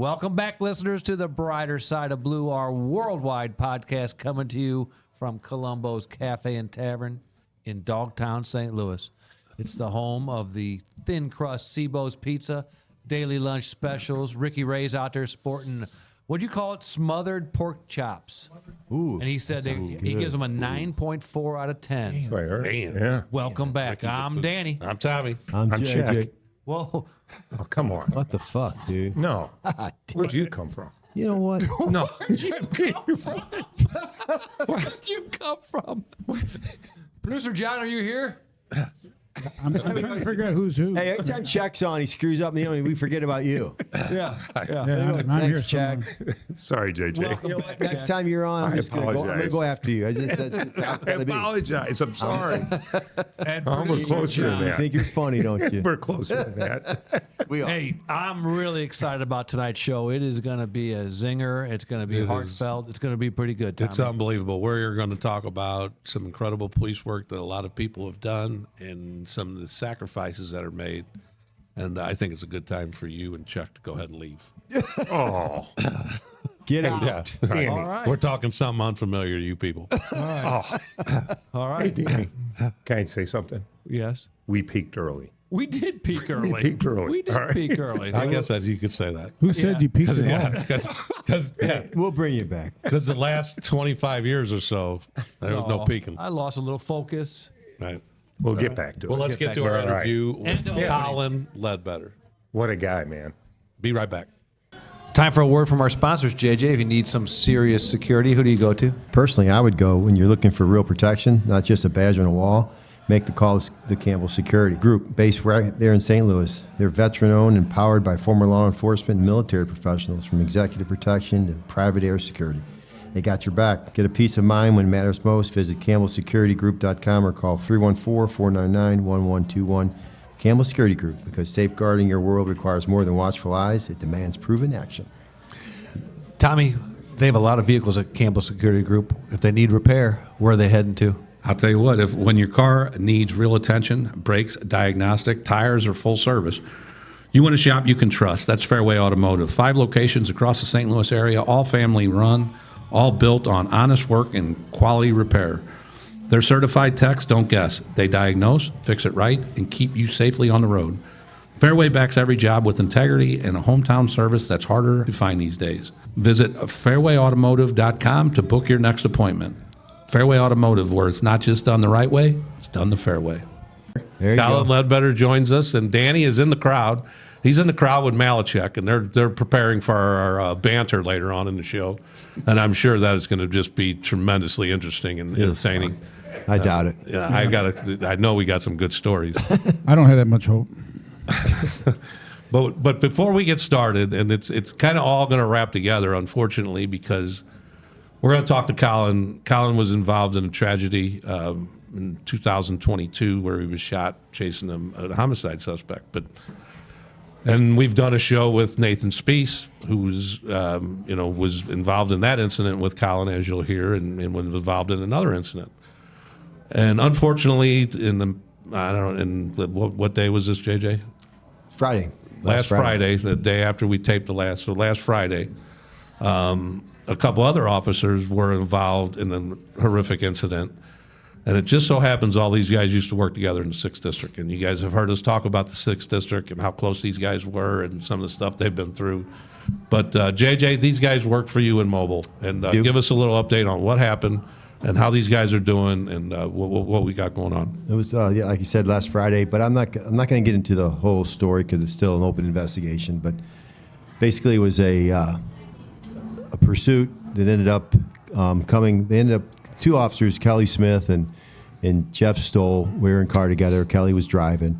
Welcome back, listeners, to the Brighter Side of Blue, our worldwide podcast coming to you from Columbo's Cafe and Tavern in Dogtown, St. Louis. It's the home of the thin crust Seabo's Pizza, daily lunch specials. Ricky Ray's out there sporting, what'd you call it? Smothered pork chops. Ooh, and he said he gives them a 9.4 out of 10. Damn. Yeah. Welcome back. I'm Danny. I'm Tommy. I'm Jack. Jack. Whoa. Oh, come on. What the fuck, dude? No. Where'd you come from? You know what? No. Where'd you come from? Producer John, are you here? I'm trying to figure out who's who. Hey, every time Chuck's on, he screws up, and we forget about you. Yeah. Yeah, I'm here Thanks, Chuck. somewhere. Sorry, JJ. Welcome back, Next Jack. time you're on, I'm going to apologize. go after you. That's how it's I gotta be. apologize. I'm sorry. And Oh, we're producer closer than John. You that. think you're funny, don't you? We're closer than that. We are. Hey, I'm really excited about tonight's show. It is going to be a zinger. It's going to be It is. heartfelt. It's going to be pretty good, Tommy. It's unbelievable. We're going to talk about some incredible police work that a lot of people have done and some of the sacrifices that are made. And I think it's a good time for you and Chuck to go ahead and leave. Oh. Get out. Yeah. Danny. All right. We're talking something unfamiliar to you people. Oh. All Hey, right. Danny. Can I say something? Yes. We peaked early. We did peak early. peaked early. We did All right. peak early. I guess that you could say that. Who said you peaked at Yeah, all? We'll bring you back. because the last 25 years or so, there was no Oh, peaking. I lost a little focus. Right. We'll get back to Well, it. let's get get to back our to it. All right. interview And with the Colin Ledbetter. What a guy, man. Be right back. Time for a word from our sponsors, JJ. If you need some serious security, who do you go to? Personally, I would go when you're looking for real protection, not just a badge on a wall. Make the call to the Campbell Security Group, based right there in St. Louis. They're veteran-owned and powered by former law enforcement and military professionals, from executive protection to private air security. They got your back. Get a peace of mind when it matters most. Visit CampbellSecurityGroup.com or call 314-499-1121. Campbell Security Group, because safeguarding your world requires more than watchful eyes. It demands proven action. Tommy, they have a lot of vehicles at Campbell Security Group. If they need repair, where are they heading to? I'll tell you what, when your car needs real attention, brakes, diagnostic, tires, or full service, you want a shop you can trust. That's Fairway Automotive. 5 locations across the St. Louis area, all family run, all built on honest work and quality repair. Their certified techs don't guess. They diagnose, fix it right, and keep you safely on the road. Fairway backs every job with integrity and a hometown service that's harder to find these days. Visit fairwayautomotive.com to book your next appointment. Fairway Automotive, where it's not just done the right way, it's done the fair way. There you Colin go. Ledbetter joins us, and Danny is in the crowd. He's in the crowd with Malachek, and they're preparing for our banter later on in the show. And I'm sure that is going to just be tremendously interesting and entertaining. I doubt it. Yeah, I know we got some good stories. I don't have that much hope. But before we get started, and it's kind of all going to wrap together, unfortunately, because we're going to talk to Colin. Colin was involved in a tragedy in 2022 where he was shot chasing a homicide suspect. And we've done a show with Nathan Speece, who's was involved in that incident with Colin, as you'll hear, and was involved in another incident. And unfortunately, what day was this, JJ? Friday. Last Friday, the day after we taped last Friday, a couple other officers were involved in a horrific incident. And it just so happens all these guys used to work together in the 6th District. And you guys have heard us talk about the 6th District and how close these guys were and some of the stuff they've been through. But, JJ, these guys work for you in Mobile. And give us a little update on what happened and how these guys are doing and what we got going on. It was, like you said, last Friday, but I'm not going to get into the whole story because it's still an open investigation. But basically, it was a pursuit that ended up coming. They ended up 2 officers, Kelly Smith and Jeff Stoll. We were in a car together. Kelly was driving,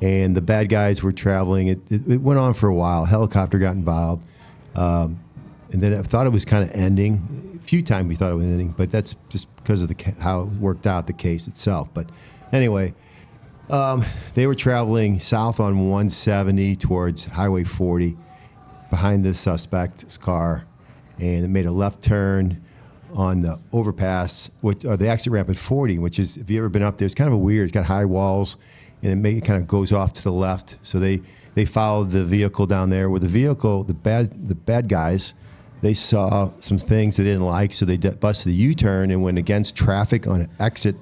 and the bad guys were traveling. It went on for a while. Helicopter got involved, and then I thought it was kind of ending. A few times we thought it was ending, but that's just because of how it worked out, the case itself. But anyway, they were traveling south on 170 towards Highway 40 behind the suspect's car, and it made a left turn on the overpass, or the exit ramp at 40, which is, if you've ever been up there, it's kind of weird. It's got high walls, and it kind of goes off to the left. So they they followed the vehicle down there. Where the vehicle, the bad guys, they saw some things they didn't like, so they busted a U-turn and went against traffic on an exit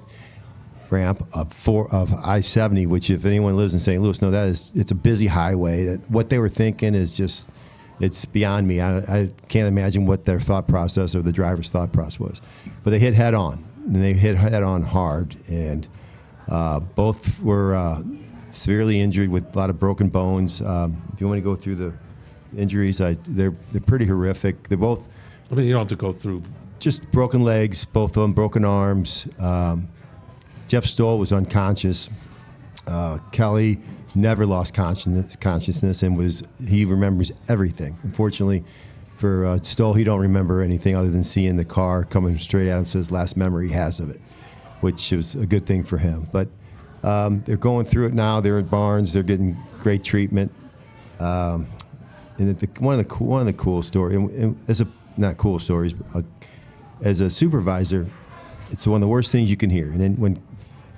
ramp of I-70, which if anyone lives in St. Louis, know it's a busy highway. What they were thinking is just, it's beyond me. I can't imagine what their thought process or the driver's thought process was. But they hit head on, and they hit head on hard, and both were severely injured with a lot of broken bones. If you want to go through the injuries, they're pretty horrific. They're both I mean, you don't have to go through. just broken legs, both of them, broken arms. Jeff Stoll was unconscious. Kelly never lost consciousness and he remembers everything. Unfortunately for Stoll, he don't remember anything other than seeing the car coming straight at him. So his last memory he has of it, which was a good thing for him. But they're going through it now. They're in Barnes. They're getting great treatment. And one of the cool stories, not cool stories, as a supervisor, it's one of the worst things you can hear. And then when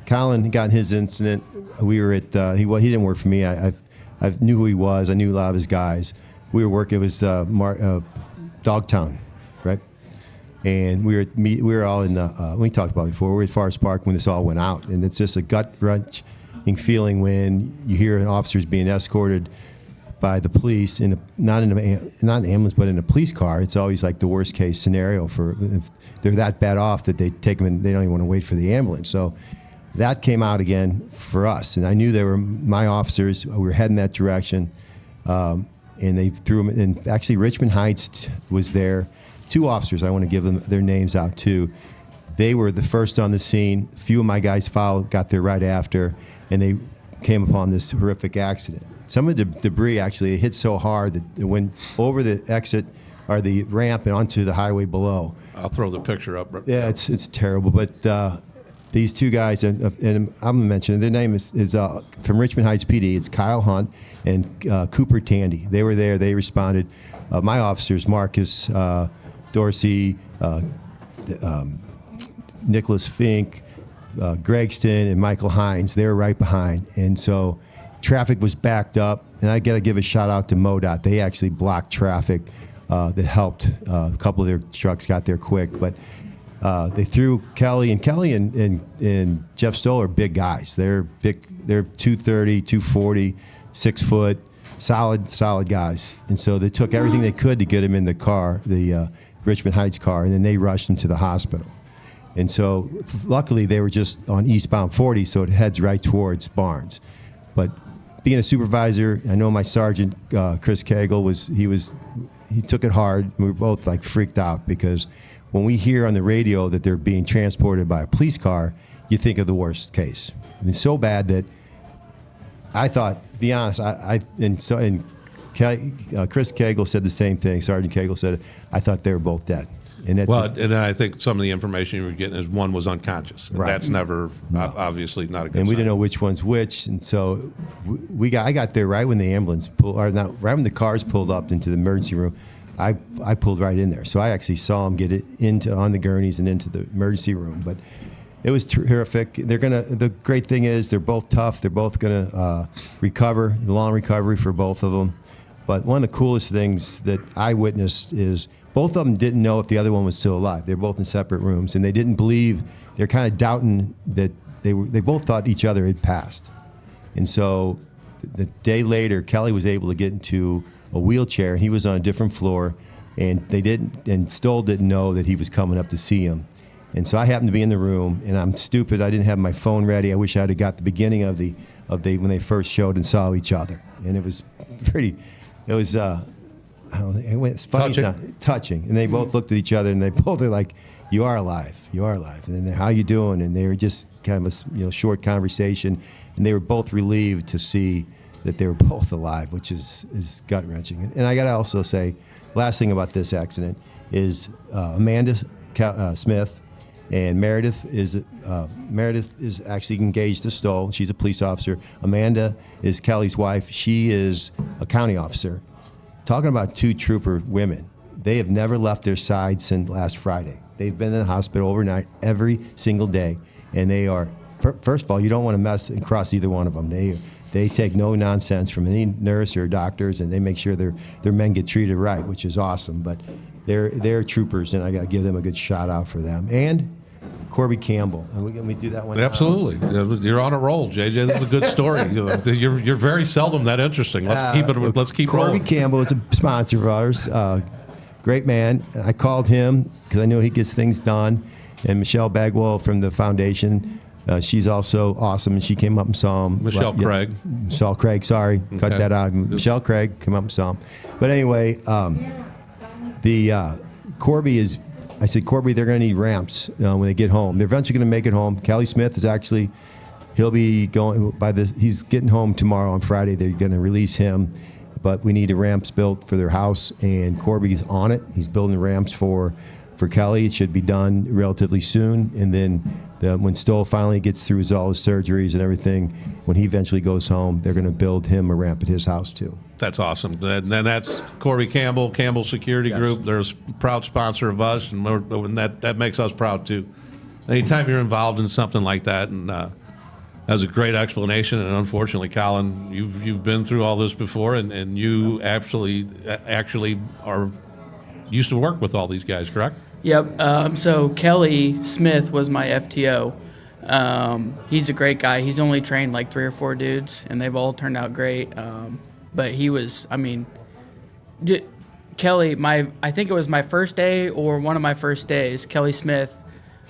Colin got in his incident, we were at, he didn't work for me. I knew who he was. I knew a lot of his guys. We were working, it was Dogtown, right? And we were all in the, we talked about it before, we were at Forest Park when this all went out. And it's just a gut-wrenching feeling when you hear officers being escorted by the police not in an ambulance, but in a police car. It's always like the worst case scenario for if they're that bad off that they take them and they don't even want to wait for the ambulance. So that came out again for us, and I knew they were my officers. We were heading that direction, and they threw them. And actually, Richmond Heights was there. 2 officers. I want to give them their names out too. They were the first on the scene. A few of my guys followed, got there right after, and they came upon this horrific accident. Some of the debris actually hit so hard that it went over the exit or the ramp and onto the highway below. I'll throw the picture up. Yeah, it's terrible. But these 2 guys, and I'm going to mention their name is from Richmond Heights PD. It's Kyle Hunt and Cooper Tandy. They were there. They responded. My officers, Marcus Dorsey, Nicholas Fink, Gregston, and Michael Hines, they were right behind. And so traffic was backed up, and I got to give a shout out to MoDOT. They actually blocked traffic that helped. A couple of their trucks got there quick, but they threw Kelly and Jeff Stoll are big guys. They're big. They're 230, 240, 6 foot, solid guys. And so they took everything they could to get him in the car, the Richmond Heights car, and then they rushed him to the hospital. And so luckily they were just on eastbound 40, so it heads right towards Barnes. But being a supervisor, I know my sergeant, Chris Cagle, he took it hard. We were both like freaked out because when we hear on the radio that they're being transported by a police car, you think of the worst case. And it's so bad that I thought, be honest, Chris Cagle said the same thing. Sergeant Cagle said it. I thought they were both dead. And I think some of the information you were getting is one was unconscious. And Right. That's never, obviously, not a good And we sign. didn't know which one's which, and so I got there right when the ambulance right when the cars pulled up into the emergency room. I pulled right in there, so I actually saw them get it on the gurneys and into the emergency room. But it was terrific. The great thing is they're both tough. They're both gonna recover. The long recovery for both of them. But one of the coolest things that I witnessed is both of them didn't know if the other one was still alive. They're both in separate rooms, and they didn't believe. They're kind of doubting that they both thought each other had passed. And so the day later, Kelly was able to get into a wheelchair, and he was on a different floor, and Stoll didn't know that he was coming up to see him. And so I happened to be in the room, and I'm stupid. I didn't have my phone ready. I wish I had got the beginning of when they first showed and saw each other. And it was pretty. It was. It's funny, touching. And they both looked at each other, and they both are like, "You are alive. You are alive." And then, "How you doing?" And they were just kind of a short conversation, and they were both relieved to see that they were both alive, which is gut wrenching. And I got to also say, last thing about this accident is Amanda Smith and Meredith is actually engaged to Stoll. She's a police officer. Amanda is Kelly's wife. She is a county officer. Talking about 2 trooper women, they have never left their side since last Friday. They've been in the hospital overnight every single day, and they are. First of all, you don't want to mess and cross either one of them. they take no nonsense from any nurse or doctors, and they make sure their men get treated right, which is awesome. But they're troopers, and I got to give them a good shout out for them. And Corby Campbell. And can we do that one now? Absolutely. You're on a roll, JJ. This is a good story. You're very seldom that interesting. Let's keep Corby rolling. Campbell is a sponsor of ours. Great man. I called him because I know he gets things done. And Michelle Bagwell from the foundation, she's also awesome, and she came up and saw him. Michelle Craig. Michelle Craig, sorry. Cut that out. Michelle Craig, come up and saw him. But anyway, Corby is, I said, Corby, they're going to need ramps when they get home. They're eventually going to make it home. Kelly Smith is actually, he'll be going he's getting home tomorrow on Friday. They're going to release him. But we need the ramps built for their house, and Corby's on it. He's building the ramps for Kelly. It should be done relatively soon. And then when Stoll finally gets through all his surgeries and everything, when he eventually goes home, they're going to build him a ramp at his house too. That's awesome. And then that's Corby Campbell Security Group. They're a proud sponsor of us, and that makes us proud too. Anytime you're involved in something like that, and that was a great explanation. And unfortunately, Colin, you've been through all this before, and you actually used to work with all these guys, correct? Yep. So Kelly Smith was my FTO. He's a great guy. He's only trained like 3 or 4 dudes, and they've all turned out great. But he was, Kelly, I think it was my first day or one of my first days, Kelly Smith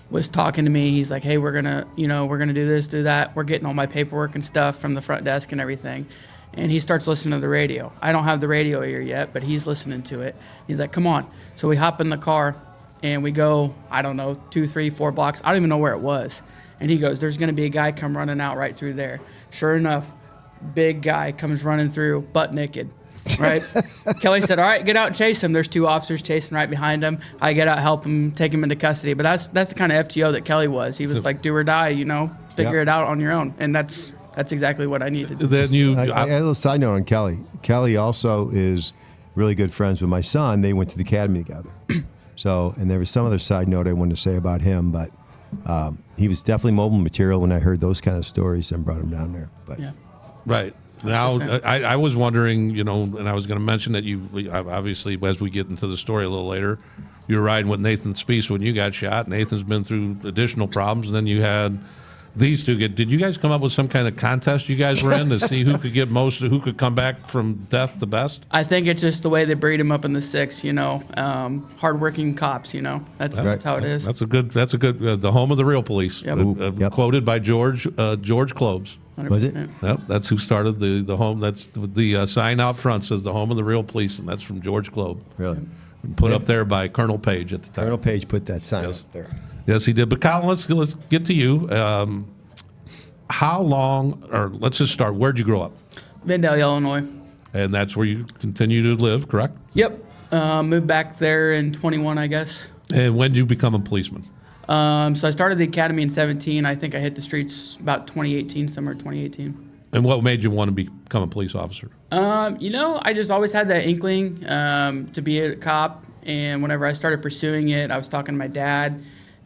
was talking to me. He's like, hey, we're gonna do this, do that. We're getting all my paperwork and stuff from the front desk and everything. And he starts listening to the radio. I don't have the radio ear yet, but he's listening to it. He's like, come on. So we hop in the car and we go, 2, 3, 4 blocks. I don't even know where it was. And he goes, there's gonna be a guy come running out right through there. Sure enough, big guy comes running through, butt naked, right? Kelly said, all right, get out and chase him. There's 2 officers chasing right behind him. I get out, help him, take him into custody. But that's the kind of FTO that Kelly was. He was like, do or die, figure it out on your own. And that's exactly what I needed. Then I had a little side note on Kelly. Kelly also is really good friends with my son. They went to the academy together. So, and there was some other side note I wanted to say about him, but he was definitely mobile material when I heard those kind of stories and brought him down there. But Yeah. Right. Now, I was wondering, and I was going to mention that you, obviously, as we get into the story a little later, you were riding with Nathan Speece when you got shot. Nathan's been through additional problems, and then you had these two did you guys come up with some kind of contest you guys were in to see who could come back from death the best? I think it's just the way they breed them up in the 6, hardworking cops, that's how it is. That's a good, the home of the real police. Yep. Yep. Quoted by George Cloves. was it? 100%. Yep, that's who started the home. That's the sign out front says the home of the real police, and that's from George Cloves. Really? Put up there by Colonel Page at the time. Colonel Page put that sign Yes. up there. Yes, he did. But Colin, let's get to you. How long, or let's just start. Where'd you grow up? Vandalia, Illinois. And that's where you continue to live, correct? Yep. Moved back there in 21, I guess. And when did you become a policeman? So I started the academy in 17. I think I hit the streets about 2018, summer 2018. And what made you want to become a police officer? I just always had that inkling to be a cop. And whenever I started pursuing it, I was talking to my dad,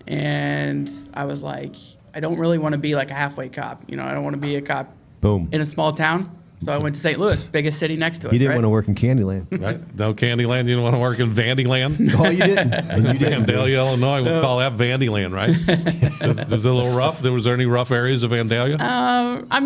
and I was like, I don't really want to be like a halfway cop. I don't want to be a cop Boom. in a small town. So I went to St. Louis, biggest city next to us. He didn't right? want to work in Candyland. Right? No Candyland. You didn't want to work in Vandyland? Oh, you didn't. And you didn't. Vandalia, Illinois. We call that Vandyland, right? Was it a little rough? Was there any rough areas of Vandalia?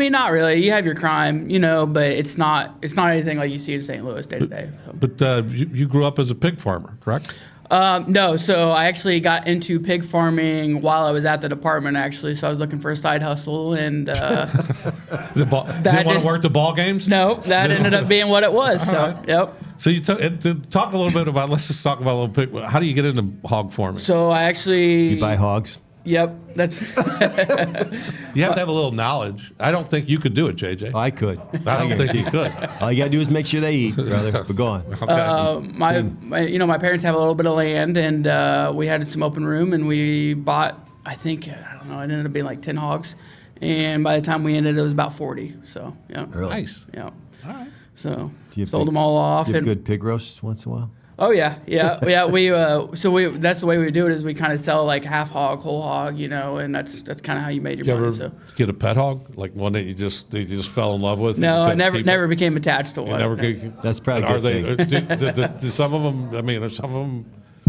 Not really. You have your crime, but it's not anything like you see in St. Louis day to day. So. But you grew up as a pig farmer, correct? No, so I actually got into pig farming while I was at the department, actually. So I was looking for a side hustle, and Didn't want to work the ball games? no, that ended up being what it was. So, right. yep. So you to talk a little bit about. Let's just talk about a little pig. How do you get into hog farming? So I actually. You buy hogs. Yep, that's. You have to have a little knowledge. I don't think you could do it, JJ. I could. I don't think you could. All you got to do is make sure they eat, brother. But go on. Okay. My parents have a little bit of land, and we had some open room, and we bought. I think it ended up being like 10 hogs, and by the time we ended, it was about 40. So yeah. Really? Nice. Yeah. All right. So Do you have sold pig- them all off, Do you have and good pig roasts once in a while? Oh yeah. We that's the way we do it is we kind of sell like half hog, whole hog, and that's kind of how you made your You money. ever So get a pet hog, like one that you just fell in love with? no, I and said, "Keep it"? never became attached to one. Never. That's probably a Are good they? thing. Do some of them? I mean, are some of them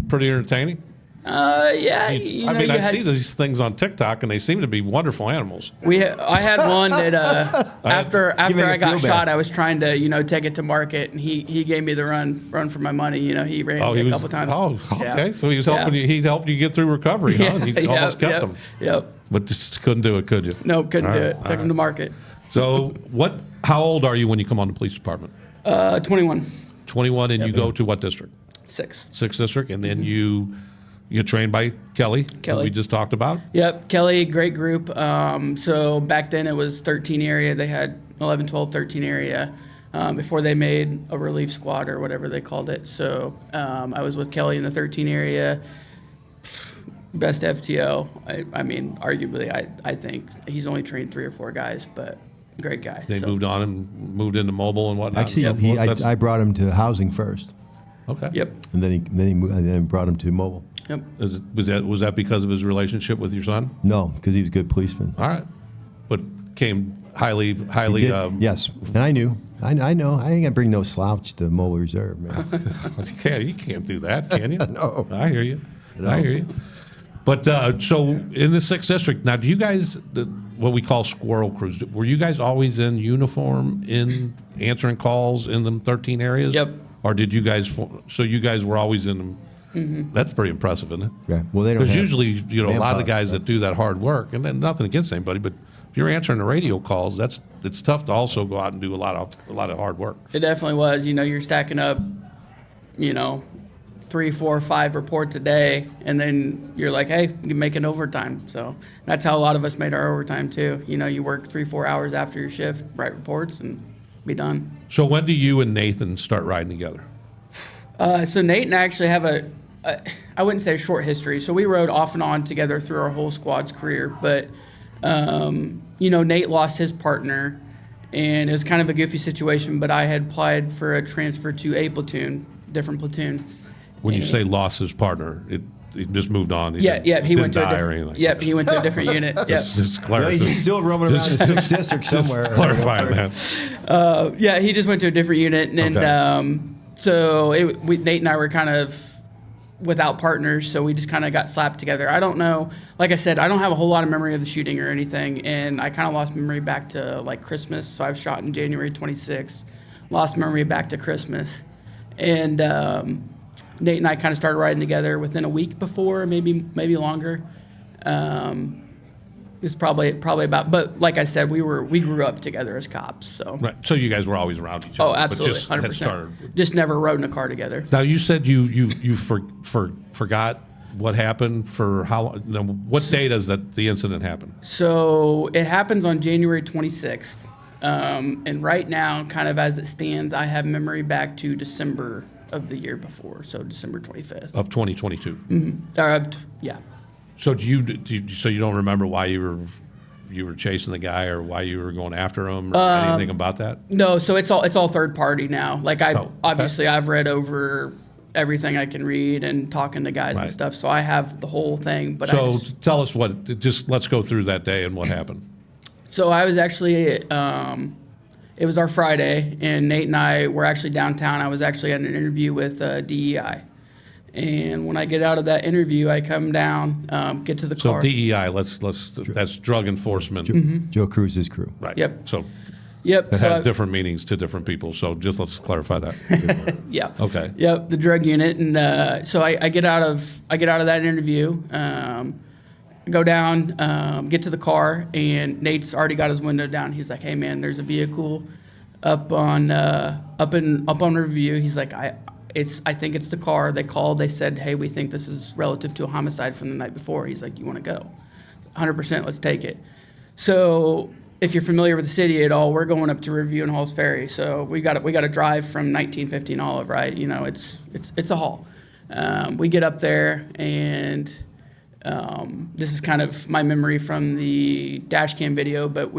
pretty entertaining? Yeah. I see these things on TikTok, and they seem to be wonderful animals. I had one that after Give me a I got feel shot, bad. I was trying to take it to market, and he gave me the run for my money. He ran me a couple times. Oh, okay. Yeah. So he was helping you. He helped you get through recovery, huh? And you almost kept them, Yep. but just couldn't do it, could you? No, couldn't do All it. right, Took him to market. So what? How old are you when you come on the police department? 21. 21, and you go to what district? 6. 6th district, and then you trained by Kelly, who Kelly. we just talked about. Yep, Kelly, great group. So back then it was 13 area. They had 11, 12, 13 area before they made a relief squad or whatever they called it. So I was with Kelly in the 13 area. Best FTO. I mean, arguably, I think he's only trained 3 or 4 guys, but great guy. They So, moved on and moved into mobile and whatnot. Actually, and so forth. That's- I brought him to housing first, okay. Yep, and then brought him to mobile. yep. Was that because of his relationship with your son? No, because he was a good policeman. All right, but came highly. He did, yes, and I knew. I know. I ain't gonna bring no slouch to Mobile Reserve, man. You can't do that, can you? No. I hear you. I hear you. But so in the 6th district now, do you guys what we call squirrel crews? Were you guys always in uniform in answering calls in them 13 areas? Yep. Or did you guys? So you guys were always in them. Mm-hmm. That's pretty impressive, isn't it? Yeah. Well, they don't. Because have usually, a lot of the manpower, guys so. that do that hard work, and then nothing against anybody, but if you're answering the radio calls, it's tough to also go out and do a lot of hard work. It definitely was. You're stacking up, 3, 4, 5 reports a day, and then you're like, hey, you're making overtime. So that's how a lot of us made our overtime too. You work 3, 4 hours after your shift, write reports, and be done. So when do you and Nathan start riding together? So Nate and I actually have I wouldn't say a short history. So we rode off and on together through our whole squad's career. But, Nate lost his partner, and it was kind of a goofy situation, but I had applied for a transfer to a platoon, different platoon. When you say lost his partner, he just moved on. He Yeah, he didn't went to a die or different. anything. Yep, he went to a different unit. Yep. Just Yeah, clarify. he's still roaming around in 6th district somewhere. Just clarifying that. Yeah, he just went to a different unit, and Okay. so Nate and I were kind of without partners, so we just kind of got slapped together. I don't know, like I said, I don't have a whole lot of memory of the shooting or anything, and I kind of lost memory back to like Christmas. So I was shot in January 26th, lost memory back to Christmas, and Nate and I kind of started riding together within a week before, maybe longer. It's probably about, but like I said, we grew up together as cops. So Right. So you guys were always around each oh, other. but absolutely, just had 100%. started- Just never rode in a car together. Now you said you forgot what happened for how long? No, what day does the incident happen? So it happens on January 26th, and right now, kind of as it stands, I have memory back to December of the year before, so December 25th. Of 2022. Yeah. So so you don't remember why you were chasing the guy or why you were going after him or anything about that? No, so it's all third party now. Like okay. Obviously I've read over everything I can read and talking to guys Right. and stuff, so I have the whole thing. But So tell us let's go through that day and what happened. So I was actually, it was our Friday, and Nate and I were actually downtown. I was actually at an interview with DEI. And when I get out of that interview, I come down, get to the So car. DEI, that's drug enforcement. Joe Cruz's crew. Right. Yep. So Yep. it so has I- different meanings to different people. So just let's clarify that. Yeah. Okay. Yep. The drug unit, and so I get out of that interview, go down, get to the car, and Nate's already got his window down. He's like, "Hey man, there's a vehicle up on review." He's like, I think it's the car. They called. They said, "Hey, we think this is relative to a homicide from the night before." He's like, "You want to go?" 100%. Let's take it. So if you're familiar with the city at all, we're going up to Review and Halls Ferry. So we got to drive from 1915 Olive, right? It's a haul. We get up there, and this is kind of my memory from the dash cam video, but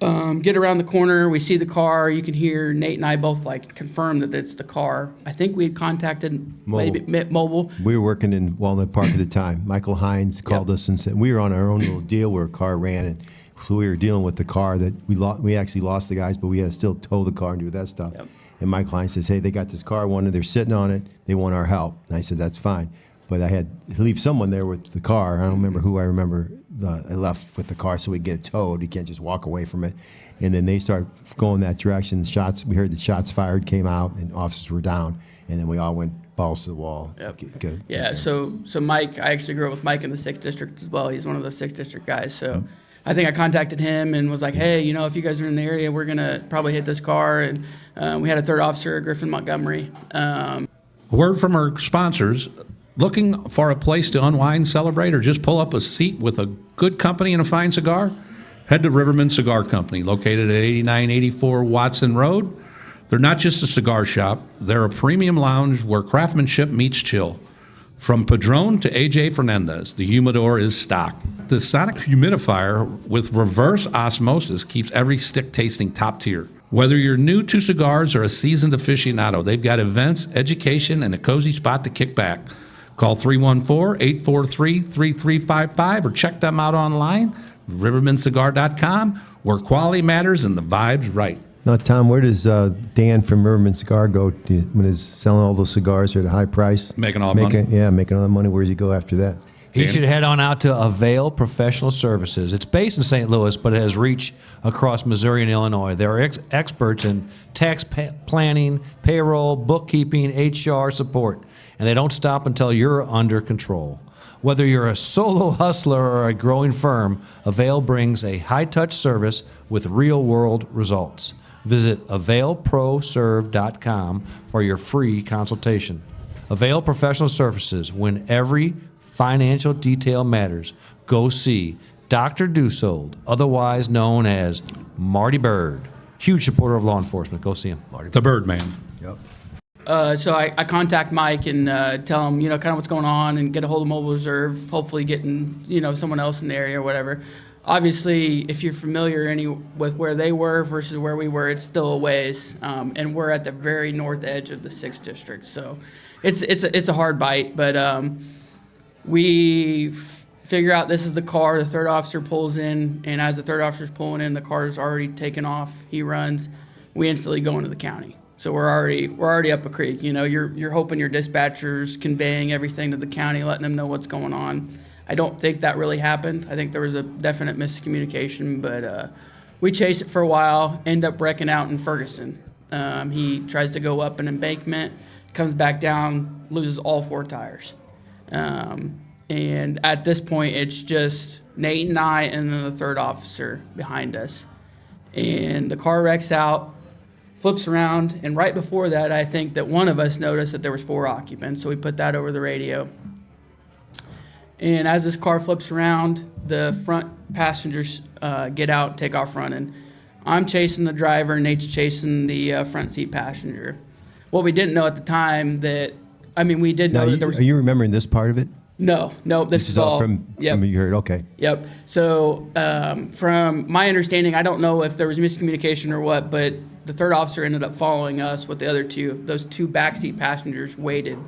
Get around the corner, we see the car. You can hear Nate and I both like confirm that it's the car. I think we had contacted Mobile. We were working in Walnut Park at the time. Michael Hines called us and said we were on our own little deal where a car ran, and so we were dealing with the car that we actually lost the guys, but we had to still tow the car and do that stuff. Yep. And Michael Hines says, hey, they got this car, they're sitting on it, they want our help. And I said, that's fine. But I had to leave someone there with the car. I don't remember who. I remember I left with the car so we could get it towed. You can't just walk away from it. And then they started going that direction. We heard the shots fired, came out, and officers were down. And then we all went balls to the wall. Yep. Good. Yeah, so Mike, I actually grew up with Mike in the 6th District as well. He's one of the 6th District guys. So I think I contacted him and was like, hey, if you guys are in the area, we're going to probably hit this car. And we had a third officer, Griffin Montgomery. Word from our sponsors. Looking for a place to unwind, celebrate, or just pull up a seat with a good company and a fine cigar? Head to Riverman Cigar Company, located at 8984 Watson Road. They're not just a cigar shop. They're a premium lounge where craftsmanship meets chill. From Padron to AJ Fernandez, the humidor is stocked. The sonic humidifier with reverse osmosis keeps every stick tasting top tier. Whether you're new to cigars or a seasoned aficionado, they've got events, education, and a cozy spot to kick back. Call 314-843-3355 or check them out online, rivermancigar.com, where quality matters and the vibe's right. Now, Tom, where does Dan from Riverman Cigar go when he's selling all those cigars at a high price? Making all the money. Yeah, making all the money. Where does he go after that? He should head on out to Avail Professional Services. It's based in St. Louis, but it has reach across Missouri and Illinois. They're experts in tax planning, payroll, bookkeeping, HR support, and they don't stop until you're under control. Whether you're a solo hustler or a growing firm, Avail brings a high-touch service with real-world results. Visit availproserve.com for your free consultation. Avail Professional Services, when every financial detail matters. Go see Dr. Dussold, otherwise known as Marty Bird. Huge supporter of law enforcement. Go see him. Marty. The Birdman. Yep. So I contact Mike and tell him, kind of what's going on and get a hold of Mobile Reserve, hopefully getting, someone else in the area or whatever. Obviously, if you're familiar with where they were versus where we were, it's still a ways. And we're at the very north edge of the 6th District. So it's a hard bite, but we figure out this is the car. The third officer pulls in, and as the third officer's pulling in, the car's already taken off. He runs. We instantly go into the county. So we're already up a creek. You're hoping your dispatcher's conveying everything to the county, letting them know what's going on. I don't think that really happened. I think there was a definite miscommunication, but we chase it for a while, end up wrecking out in Ferguson. He tries to go up an embankment, comes back down, loses all 4 tires. And at this point, it's just Nate and I and then the third officer behind us. And the car wrecks out, flips around, and right before that, I think that one of us noticed that there was 4 occupants, so we put that over the radio. And as this car flips around, the front passengers get out and take off running. I'm chasing the driver, Nate's chasing the front seat passenger. What we didn't know at the time we did know that there was... Are you remembering this part of it? No, this is all from you heard. Okay. Yep. So from my understanding, I don't know if there was miscommunication or what, but the third officer ended up following us with the other 2. Those 2 backseat passengers waited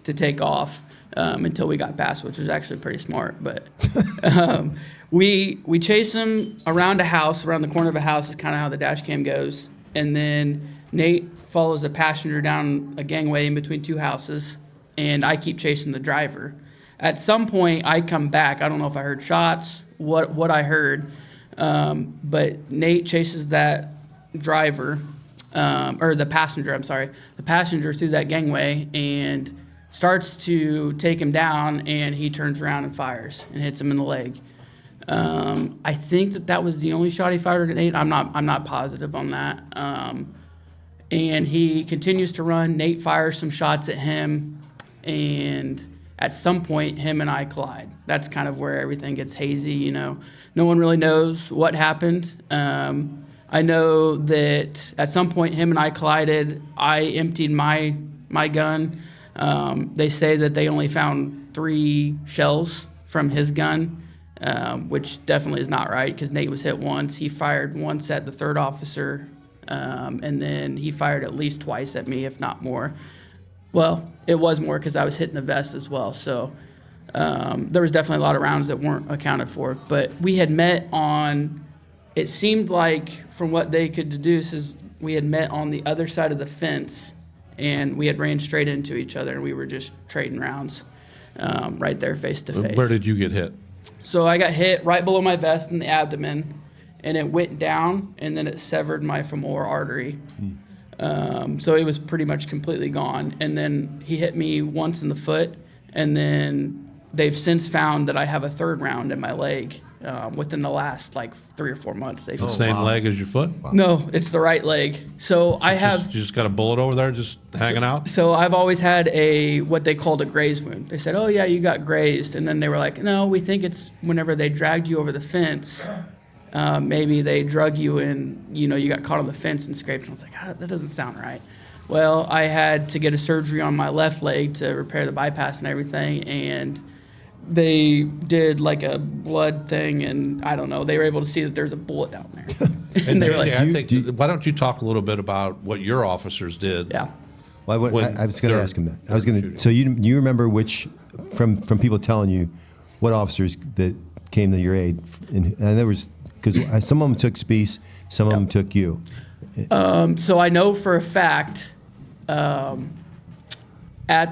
to take off until we got past, which was actually pretty smart. But we chase them around a house, around the corner of a house is kind of how the dash cam goes. And then Nate follows the passenger down a gangway in between 2 houses, and I keep chasing the driver. At some point, I come back. I don't know if I heard shots, what I heard, but Nate chases that driver, or the passenger through that gangway and starts to take him down, and he turns around and fires and hits him in the leg. I think that was the only shot he fired at Nate. I'm not positive on that. And he continues to run. Nate fires some shots at him, and at some point, him and I collide. That's kind of where everything gets hazy, No one really knows what happened. I know that at some point, him and I collided. I emptied my gun. They say that they only found 3 shells from his gun. which definitely is not right because Nate was hit once. He fired once at the third officer, and then he fired at least twice at me, if not more. Well, it was more because I was hitting the vest as well. So there was definitely a lot of rounds that weren't accounted for. But we had met on, it seemed like from what they could deduce is we had met on the other side of the fence, and we had ran straight into each other, and we were just trading rounds right there face to face. Where did you get hit? So I got hit right below my vest in the abdomen, and it went down, and then it severed my femoral artery. So it was pretty much completely gone. And then he hit me once in the foot, and then they've since found that I have a third round in my leg within the last like 3 or 4 months. They've The same leg as your foot? No, it's the right leg. So I have. You just got a bullet over there just hanging out? So I've always had what they called a graze wound. They said, "Oh yeah, you got grazed," and then they were like, "No, we think it's whenever they dragged you over the fence. Maybe they drug you and you got caught on the fence and scraped." And I was like, "That doesn't sound right." Well, I had to get a surgery on my left leg to repair the bypass and everything, and they did like a blood thing, and I don't know. They were able to see that there's a bullet down there, and they were like, I think, why don't you talk a little bit about what your officers did? "Yeah." Well, When I was going to they're- ask him that. I was going to. So you remember which from people telling you what officers that came to your aid, and there was because some of them took Speece, some of them took you. So I know for a fact, at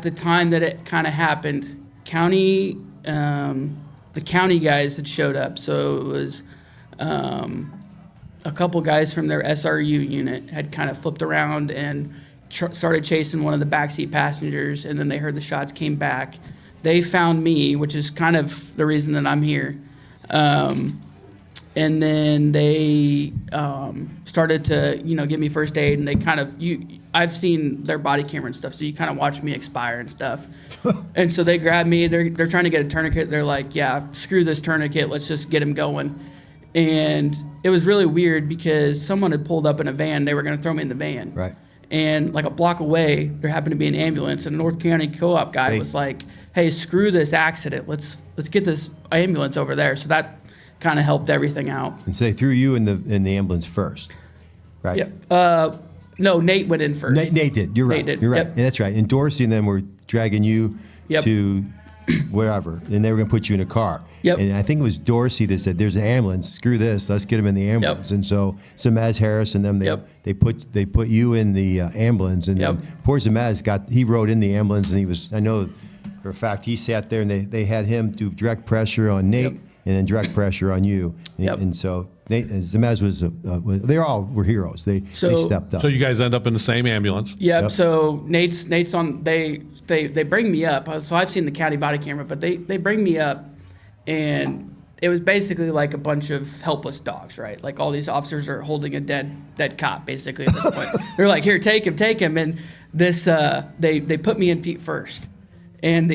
the time that it kind of happened, the county guys had showed up. So it was a couple guys from their SRU unit had kind of flipped around and started chasing one of the backseat passengers, and then they heard the shots came back. They found me, which is kind of the reason that I'm here. And then they started to, give me first aid, and they kind of, I've seen their body camera and stuff, so you kind of watch me expire and stuff. And so they grabbed me, they're trying to get a tourniquet. They're like, "Yeah, screw this tourniquet, let's just get him going." And it was really weird because someone had pulled up in a van, they were going to throw me in the van. Right. And like a block away, there happened to be an ambulance, and a North County co-op guy was like, "Hey, screw this accident, let's get this ambulance over there." So that kind of helped everything out. And so they threw you in the ambulance first, right? Yep. No, Nate went in first. Nate did. You're right. Nate did. You're right. Yep. Yeah, that's right. And Dorsey and them were dragging you Yep. to wherever, and they were going to put you in a car. Yep. And I think it was Dorsey that said, "There's an ambulance. Screw this. Let's get him in the ambulance." And so Zamaz Harris and them, they put you in the ambulance, and Yep. then poor Zamaz he rode in the ambulance, and I know for a fact he sat there, and they had him do direct pressure on Nate. Yep. And then direct pressure on you, and, Yep. and so Zamaz they all were heroes. They stepped up. So you guys end up in the same ambulance. Yep. So Nate's on. They bring me up. So I've seen the county body camera, but they bring me up, and it was basically like a bunch of helpless dogs, right? Like all these officers are holding a dead cop basically at this point. They're like, "Here, take him," and this they put me in feet first. And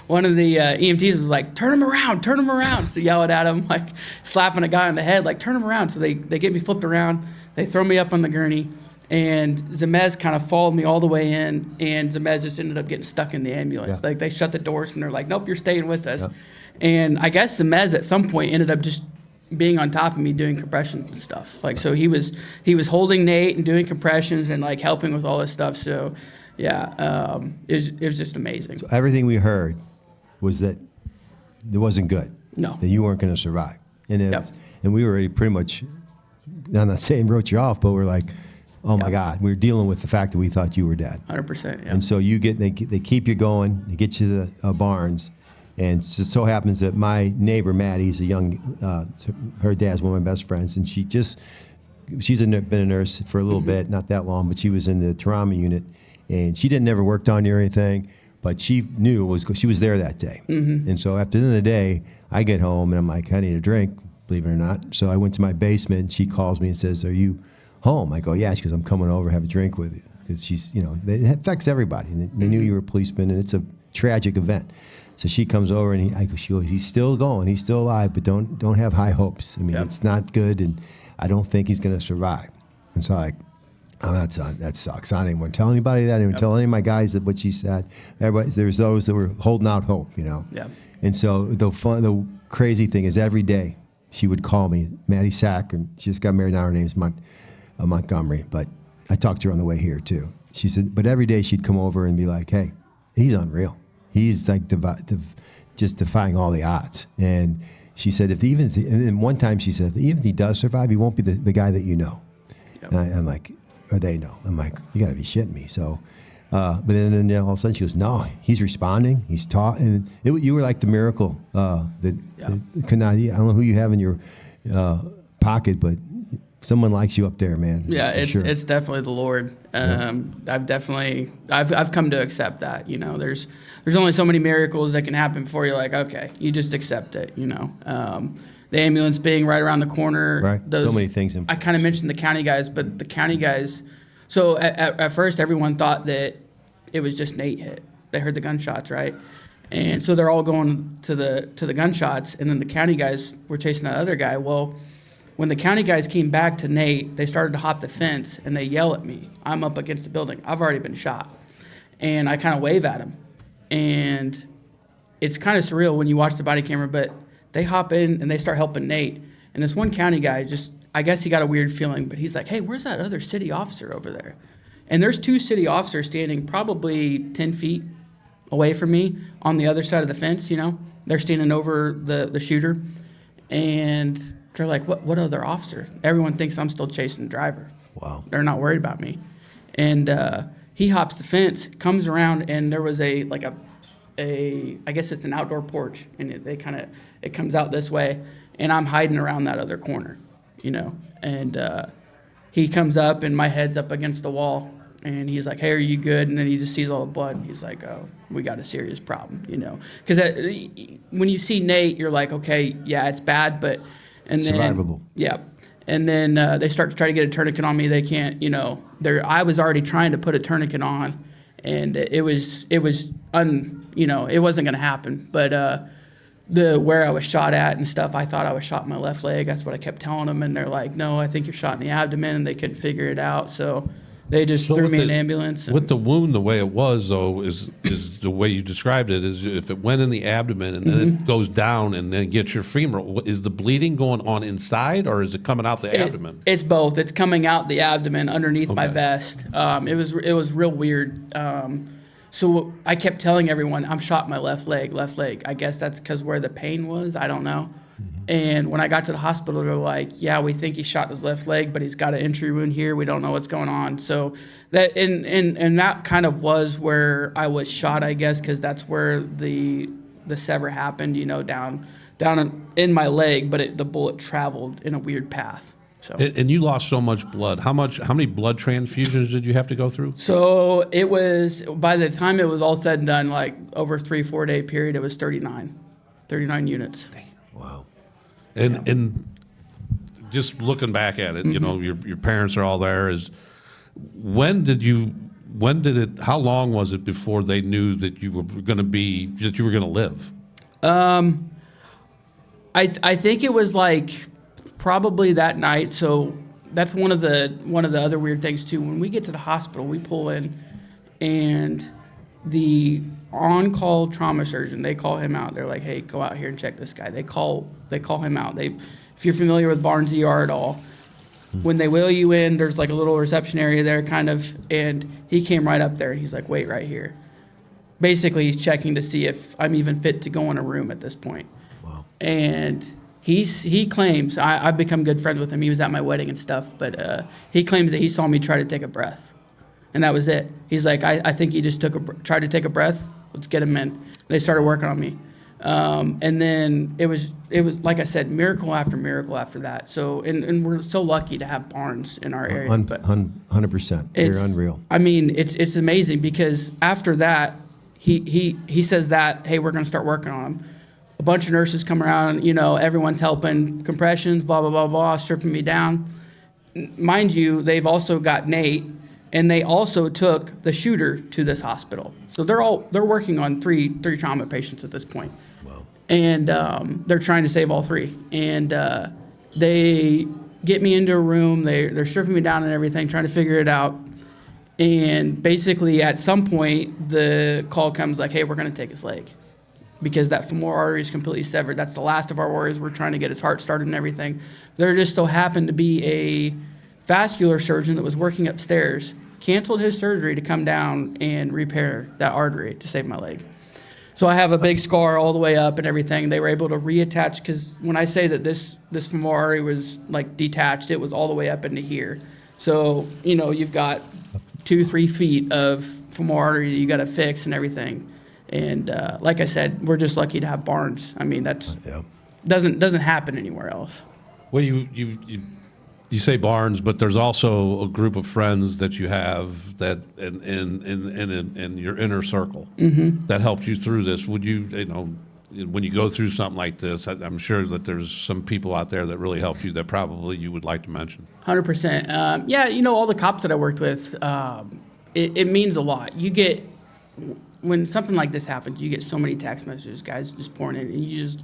one of the EMTs was like, turn him around. So yelling at him, like slapping a guy on the head, like, turn him around. So they get me flipped around. They throw me up on the gurney. And Zamez kind of followed me all the way in. And Zamez just ended up getting stuck in the ambulance. Yeah. Like they shut the doors and they're like, "Nope, you're staying with us." Yeah. And I guess Zamez at some point ended up just being on top of me doing compressions and stuff. Like, so he was holding Nate and doing compressions and like helping with all this stuff. So yeah, it was just amazing. So everything we heard was that it wasn't good. No. That you weren't going to survive. And Yep. and we were already pretty much, I'm not saying wrote you off, but we're like, oh my Yep. God, we were dealing with the fact that we thought you were dead. 100%. Yeah. And so they keep you going, they get you to the Barnes. And it so happens that my neighbor, Maddie's a young, her dad's one of my best friends, and she's been a nurse for a little bit, not that long, but she was in the trauma unit. And she didn't ever work on you or anything, but she knew she was there that day. Mm-hmm. And so after the end of the day, I get home and I'm like, I need a drink, believe it or not. So I went to my basement and she calls me and says, "Are you home?" I go, "Yeah." She goes, "I'm coming over, have a drink with you." Because she's, it affects everybody. And they knew you were a policeman, and it's a tragic event. So she comes over and she goes, "He's still going, he's still alive, but don't have high hopes. I mean, Yep. It's not good, and I don't think he's going to survive." And so that sucks. I didn't want to tell anybody that. I didn't want to tell any of my guys what she said. Everybody, there was those that were holding out hope, Yeah. And so the crazy thing is every day she would call me, Maddie Sack, and she just got married. Now her name's Montgomery, but I talked to her on the way here too. She said, but every day she'd come over and be like, hey, he's unreal. He's like just defying all the odds. And she said, and one time she said, even if he does survive, he won't be the guy that you know. Yep. And I'm like, or they know. I'm like, you got to be shitting me. So, but then all of a sudden she goes, no, he's responding. He's taught. And you were like the miracle that could not, I don't know who you have in your pocket, but someone likes you up there, man. Yeah, it's definitely the Lord. I've come to accept that. You know, there's only so many miracles that can happen before you're like, okay, you just accept it. You know, the ambulance being right around the corner. Right. So many things. I kind of mentioned the county guys, but the county guys. So at first, everyone thought that it was just Nate hit. They heard the gunshots, right? And so they're all going to the gunshots, and then the county guys were chasing that other guy. Well, when the county guys came back to Nate, they started to hop the fence, and they yell at me. I'm up against the building. I've already been shot. And I kind of wave at them. And it's kind of surreal when you watch the body camera, but they hop in, and they start helping Nate. And this one county guy I guess he got a weird feeling, but he's like, hey, where's that other city officer over there? And there's 2 city officers standing probably 10 feet away from me on the other side of the fence, you know. They're standing over the shooter. And they're like, what other officer? Everyone thinks I'm still chasing the driver. Wow. They're not worried about me. And he hops the fence, comes around, and there was I guess it's an outdoor porch, and it comes out this way, and I'm hiding around that other corner, you know. And he comes up, and my head's up against the wall, and he's like, hey, are you good? And then he just sees all the blood, and he's like, oh, we got a serious problem, you know. Because when you see Nate, you're like, okay, yeah, it's bad, but... And then, survivable. Yeah. And then they start to try to get a tourniquet on me. They can't, you know, I was already trying to put a tourniquet on, and it wasn't going to happen. But where I was shot at and stuff, I thought I was shot in my left leg. That's what I kept telling them. And they're like, no, I think you're shot in the abdomen, and they couldn't figure it out. So they just threw me in an ambulance. With the wound, the way it was, though, is the way you described it, is if it went in the abdomen and then it goes down and then gets your femur, is the bleeding going on inside, or is it coming out the abdomen? It's both. It's coming out the abdomen underneath my vest. It was real weird. So I kept telling everyone, I'm shot in my left leg. I guess that's because where the pain was. I don't know. And when I got to the hospital, they're like, yeah, we think he shot his left leg, but he's got an entry wound here. We don't know what's going on. So that and that kind of was where I was shot, I guess, because that's where the sever happened, you know, down in my leg, but the bullet traveled in a weird path. So. And you lost so much blood. How many blood transfusions did you have to go through? So it was, by the time it was all said and done, like over a 3-4 day period, it was 39 units. Wow. And just looking back at it, you know, your parents are all there. How long was it before they knew that you were going to live? I think it was like probably that night. So that's one of the other weird things too. When we get to the hospital, we pull in, and the on-call trauma surgeon, they call him out. They're like, hey, go out here and check this guy. They call him out. If you're familiar with Barnes ER at all, when they wheel you in, there's like a little reception area there kind of, and he came right up there. He's like, wait right here. Basically, he's checking to see if I'm even fit to go in a room at this point. Wow. And he claims, I've become good friends with him. He was at my wedding and stuff, but he claims that he saw me try to take a breath. And that was it. He's like, I think he just tried to take a breath. Let's get him in. They started working on me. And then it was like I said, miracle after miracle after that. So, and we're so lucky to have Barnes in our area. 100%. They're unreal. I mean, it's amazing because after that, he says that, hey, we're going to start working on him. A bunch of nurses come around, you know, everyone's helping, compressions, blah, blah, blah, blah, stripping me down. Mind you, they've also got Nate, and they also took the shooter to this hospital. So they're working on three trauma patients at this point. Wow. And they're trying to save all 3. And they get me into a room. They're stripping me down and everything, trying to figure it out. And basically, at some point, the call comes like, hey, we're going to take his leg. because that femoral artery is completely severed. That's the last of our warriors. We're trying to get his heart started and everything. There just so happened to be a vascular surgeon that was working upstairs, canceled his surgery to come down and repair that artery to save my leg. So I have a big scar all the way up and everything. They were able to reattach, because when I say that this femoral artery was like detached, it was all the way up into here. So, you know, you've got 2-3 feet of femoral artery that you got to fix and everything. And like I said, we're just lucky to have Barnes. I mean, that's doesn't happen anywhere else. Well, you say Barnes, but there's also a group of friends that you have that in your inner circle that helped you through this. Would you know, when you go through something like this, I'm sure that there's some people out there that really helped you that probably you would like to mention. 100%. Yeah, you know, all the cops that I worked with, it means a lot. You get, when something like this happens, you get so many text messages, guys just pouring in, and you just,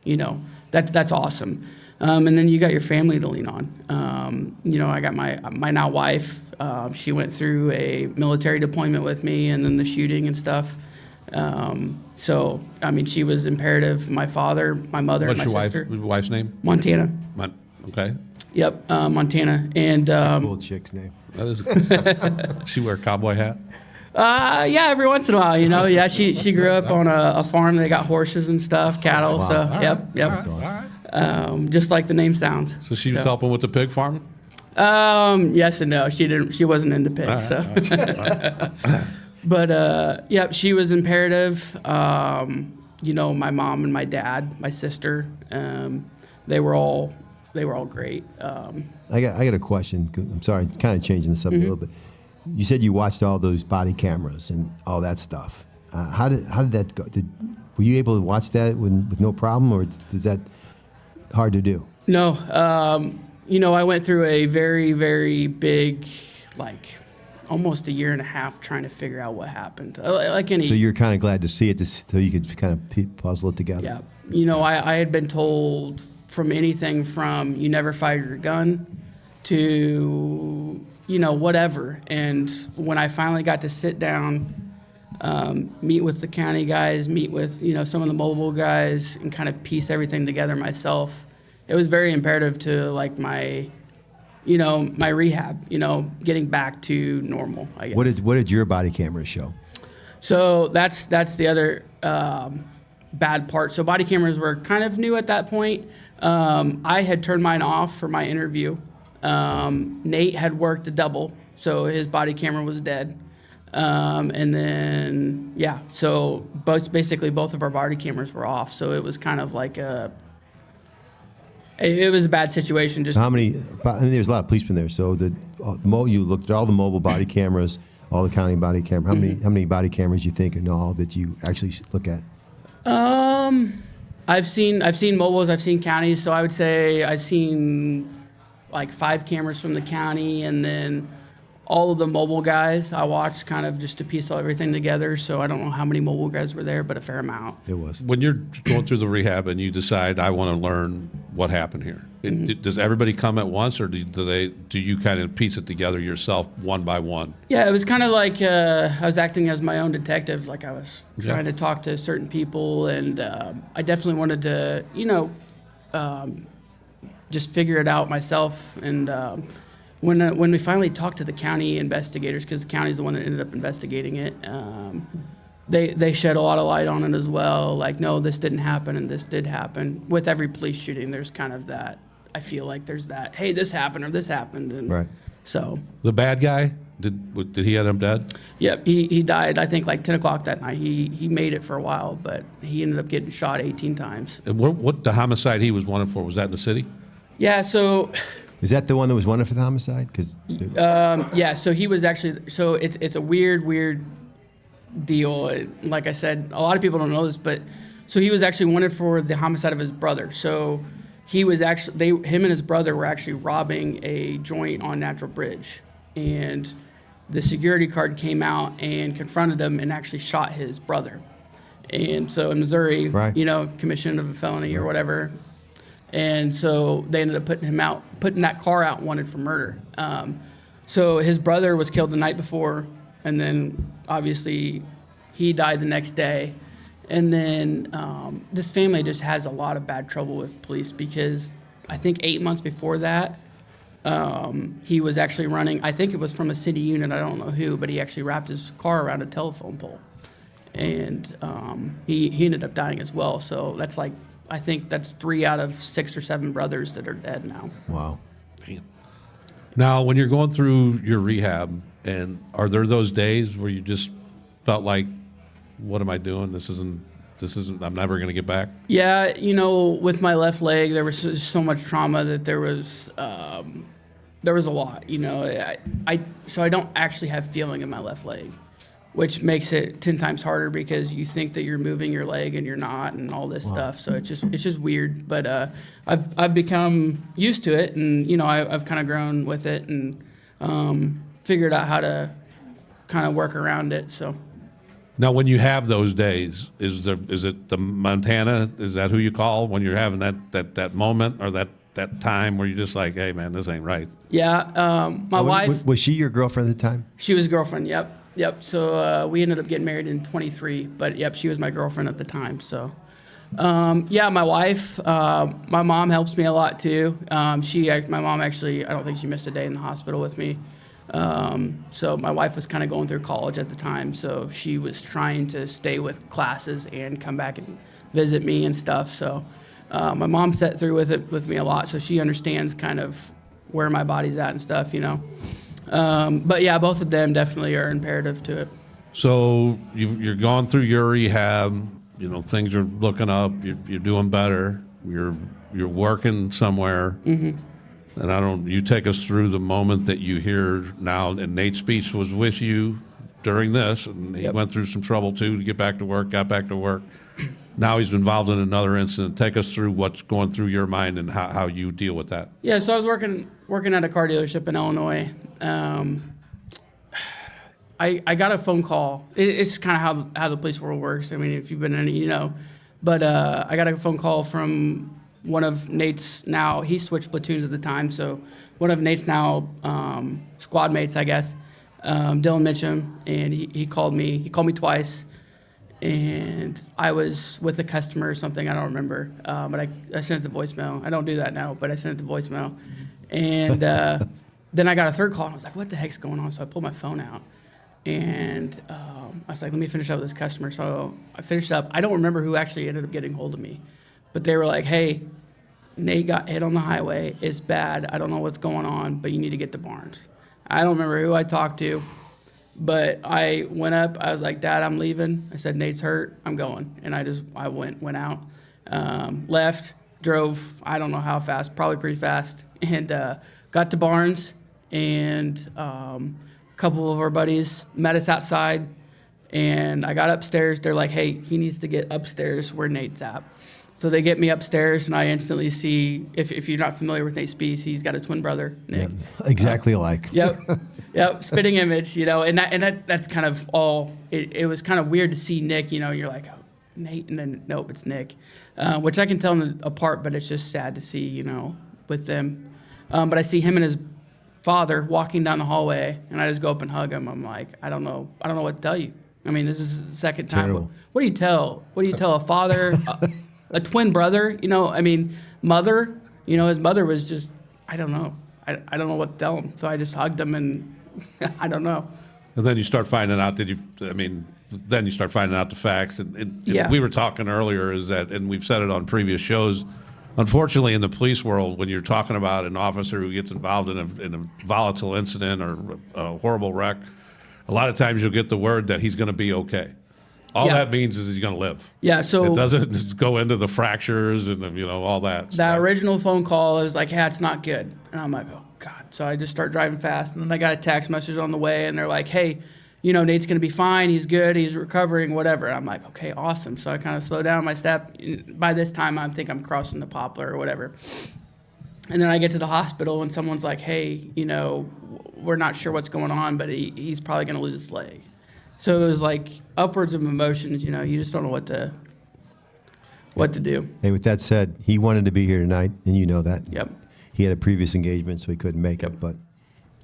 you know, that's awesome. And then you got your family to lean on. You know, I got my now wife. She went through a military deployment with me, and then the shooting and stuff. So, I mean, she was imperative. My father, my mother, What's and my your sister. wife's name? Montana. Okay. Yep, Montana. And Cool chick's name. That is. She wear a cowboy hat. yeah, every once in a while, you know. Yeah, she grew up on a farm. They got horses and stuff, cattle. Wow. So, yep. All right. Just like the name sounds. So she was helping with the pig farming. Yes and no. She didn't. She wasn't into pigs. So. But yeah, she was imperative. You know, my mom and my dad, my sister, they were all great. I got a question. I'm sorry, kind of changing the subject a little bit. You said you watched all those body cameras and all that stuff. How did that go? Were you able to watch that with no problem, or is that hard to do? No. You know, I went through a very, very big, like, almost a year and a half trying to figure out what happened. Like any. So you're kind of glad to see it, so you could kind of puzzle it together. Yeah. You know, I had been told from anything from you never fire your gun to, you know, whatever. And when I finally got to sit down, meet with the county guys, meet with, you know, some of the mobile guys, and kind of piece everything together myself, it was very imperative to, like, my rehab, you know, getting back to normal, I guess. What did your body camera show? So that's the other bad part. So body cameras were kind of new at that point. I had turned mine off for my interview. Nate had worked a double, so his body camera was dead. And then, yeah, so basically both of our body cameras were off. So it was kind of like it was a bad situation. Just How many? I mean, there's a lot of policemen there. So you looked at all the mobile body cameras, all the county body cameras. How many body cameras you think in all that you actually look at? I've seen mobiles, I've seen counties. So I would say I've seen like 5 cameras from the county, and then all of the mobile guys I watched kind of just to piece everything together. So I don't know how many mobile guys were there, but a fair amount. It was. When you're going through the rehab and you decide I want to learn what happened here, does everybody come at once, or do you kind of piece it together yourself one by one? Yeah, it was kind of like I was acting as my own detective. Like I was trying to talk to certain people, and I definitely wanted to, you know, just figure it out myself. And when we finally talked to the county investigators, because the county is the one that ended up investigating it, they shed a lot of light on it as well. Like, no, this didn't happen and this did happen. With every police shooting, there's kind of that. I feel like there's that. Hey, this happened or this happened. And Right. So. The bad guy, did he end up dead? Yep, he died. I think like 10 o'clock that night. He made it for a while, but he ended up getting shot 18 times. And what the homicide he was wanted for, was that in the city? Yeah. So. Is that the one that was wanted for the homicide? Because Yeah, so he was actually, so it's a weird deal. Like I said, a lot of people don't know this, but so he was actually wanted for the homicide of his brother. So he was actually, him and his brother were actually robbing a joint on Natural Bridge, and the security guard came out and confronted him and actually shot his brother. And so in Missouri, Right. you know, commission of a felony or whatever. And so they ended up putting that car out wanted for murder. So his brother was killed the night before, and then obviously he died the next day. And then this family just has a lot of bad trouble with police because I think 8 months before that, he was actually running, I think it was from a city unit, I don't know who, but he actually wrapped his car around a telephone pole. And he ended up dying as well. So that's like, I think that's 3 out of 6 or 7 brothers that are dead now. Wow. Now, when you're going through your rehab, and are there those days where you just felt like, what am I doing? This isn't, I'm never going to get back? Yeah, you know, with my left leg, there was just so much trauma that there was a lot, you know. So I don't actually have feeling in my left leg, which makes it 10 times harder because you think that you're moving your leg and you're not, and all this stuff. So it's just weird. But I've become used to it, and you know, I've kind of grown with it and figured out how to kind of work around it. So. Now, when you have those days, is it the Montana? Is that who you call when you're having that moment or that time where you're just like, hey man, this ain't right? Yeah, my wife. Was she your girlfriend at the time? She was girlfriend. Yep. So we ended up getting married in 23, but yep, she was my girlfriend at the time. So, yeah, my wife, my mom helps me a lot too. My mom actually, I don't think she missed a day in the hospital with me. So my wife was kind of going through college at the time, so she was trying to stay with classes and come back and visit me and stuff. So my mom sat through with me a lot, so she understands kind of where my body's at and stuff, you know. But yeah, both of them definitely are imperative to it. So you're going through your rehab. You know, things are looking up. You're doing better. You're working somewhere. Mm-hmm. And you take us through the moment that you hear now, and Nate Speech was with you during this, and he went through some trouble too to get back to work, got back to work. Now he's involved in another incident. Take us through what's going through your mind and how you deal with that. Yeah, so I was working at a car dealership in Illinois. I got a phone call. It's kind of how the police world works. I mean, if you've been in it, you know. But I got a phone call from one of Nate's now, he switched platoons at the time, so one of Nate's now squad mates, I guess, Dylan Mitchum, and he called me. He called me twice, and I was with a customer or something, I don't remember, but I sent it to voicemail. I don't do that now, but I sent it to voicemail. And then I got a third call, and I was like, what the heck's going on? So I pulled my phone out, and I was like, let me finish up with this customer. So I finished up. I don't remember who actually ended up getting hold of me. But they were like, hey, Nate got hit on the highway. It's bad. I don't know what's going on, but you need to get to Barnes. I don't remember who I talked to, but I went up. I was like, Dad, I'm leaving. I said, Nate's hurt. I'm going. And I went out, left, drove, I don't know how fast, probably pretty fast, and got to Barnes. And a couple of our buddies met us outside, and I got upstairs. They're like, hey, he needs to get upstairs where Nate's at. So they get me upstairs, and I instantly see, if you're not familiar with Nate Spees, he's got a twin brother, Nick. Yeah, exactly alike. Yep, spitting image, you know, and that's kind of all, it was kind of weird to see Nick, you know, you're like, oh, Nate, and then, nope, it's Nick, which I can tell them apart, but it's just sad to see, you know, with them. But I see him and his father walking down the hallway, and I just go up and hug him. I'm like, I don't know what to tell you. I mean, this is the second time. What do you tell a father, a twin brother, you know, I mean, mother, you know, his mother was just, I don't know. I don't know what to tell him. So I just hugged him, and I don't know. And then you start finding out then you start finding out the facts. And Yeah. we were talking earlier is that, and we've said it on previous shows, unfortunately in the police world, when you're talking about an officer who gets involved in a volatile incident or a horrible wreck, a lot of times you'll get the word that he's going to be okay. All Yeah. that means is he's going to live. Yeah, so It doesn't go into the fractures and all that. that stuff. original phone call was like, yeah, it's not good. And I'm like, oh, God. So I just start driving fast. And then I got a text message on the way, and they're like, hey, you know, Nate's going to be fine. He's good. He's recovering, whatever. And I'm like, okay, awesome. So I kind of slow down my step. By this time, I think I'm crossing the Poplar or whatever. And then I get to the hospital, and someone's like, hey, you know, we're not sure what's going on, but he's probably going to lose his leg. So it was like upwards of emotions, you know, you just don't know what to do. Hey, with that said, he wanted to be here tonight, and you know that. Yep. He had a previous engagement, so he couldn't make it. But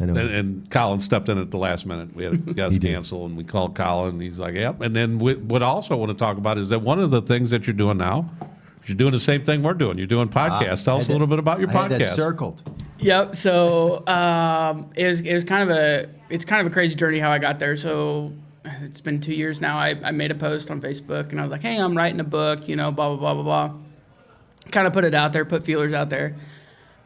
I know. And Colin stepped in at the last minute. We had a guest He did. cancel, and we called Colin, and he's like, yep. And then what I also want to talk about is that one of the things that you're doing now, you're doing the same thing we're doing. You're doing podcasts. Tell us a little bit about your I had that podcast. circled. Yep. So it was kind of a crazy journey how I got there. So it's been 2 years now. I made a post on Facebook and I was like, hey, I'm writing a book, blah blah blah blah blah. Kind of put it out there, put feelers out there.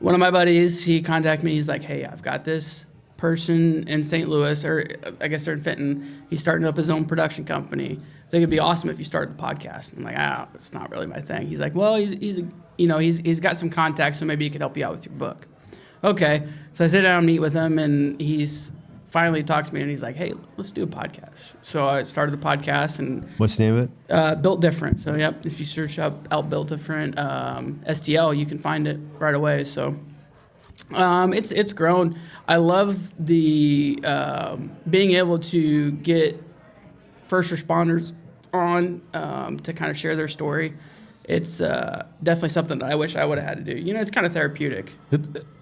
One of my buddies, he contacted me. He's like, hey, I've got this person in St. Louis, or I guess they're in Fenton. He's starting up his own production company. I think it'd be awesome if you started the podcast. I'm like, it's not really my thing. He's like, well, he's got some contacts, so maybe he could help you out with your book. Okay. So I sit down and meet with him, and he's finally talks to me, and he's like, hey, let's do a podcast. So I started the podcast, and What's the name of it? Built Different. So, yep, if you search up Built Different STL, you can find it right away. So it's grown. I love the being able to get first responders on to kind of share their story. It's definitely something that I wish I would have had to do. It's kind of therapeutic.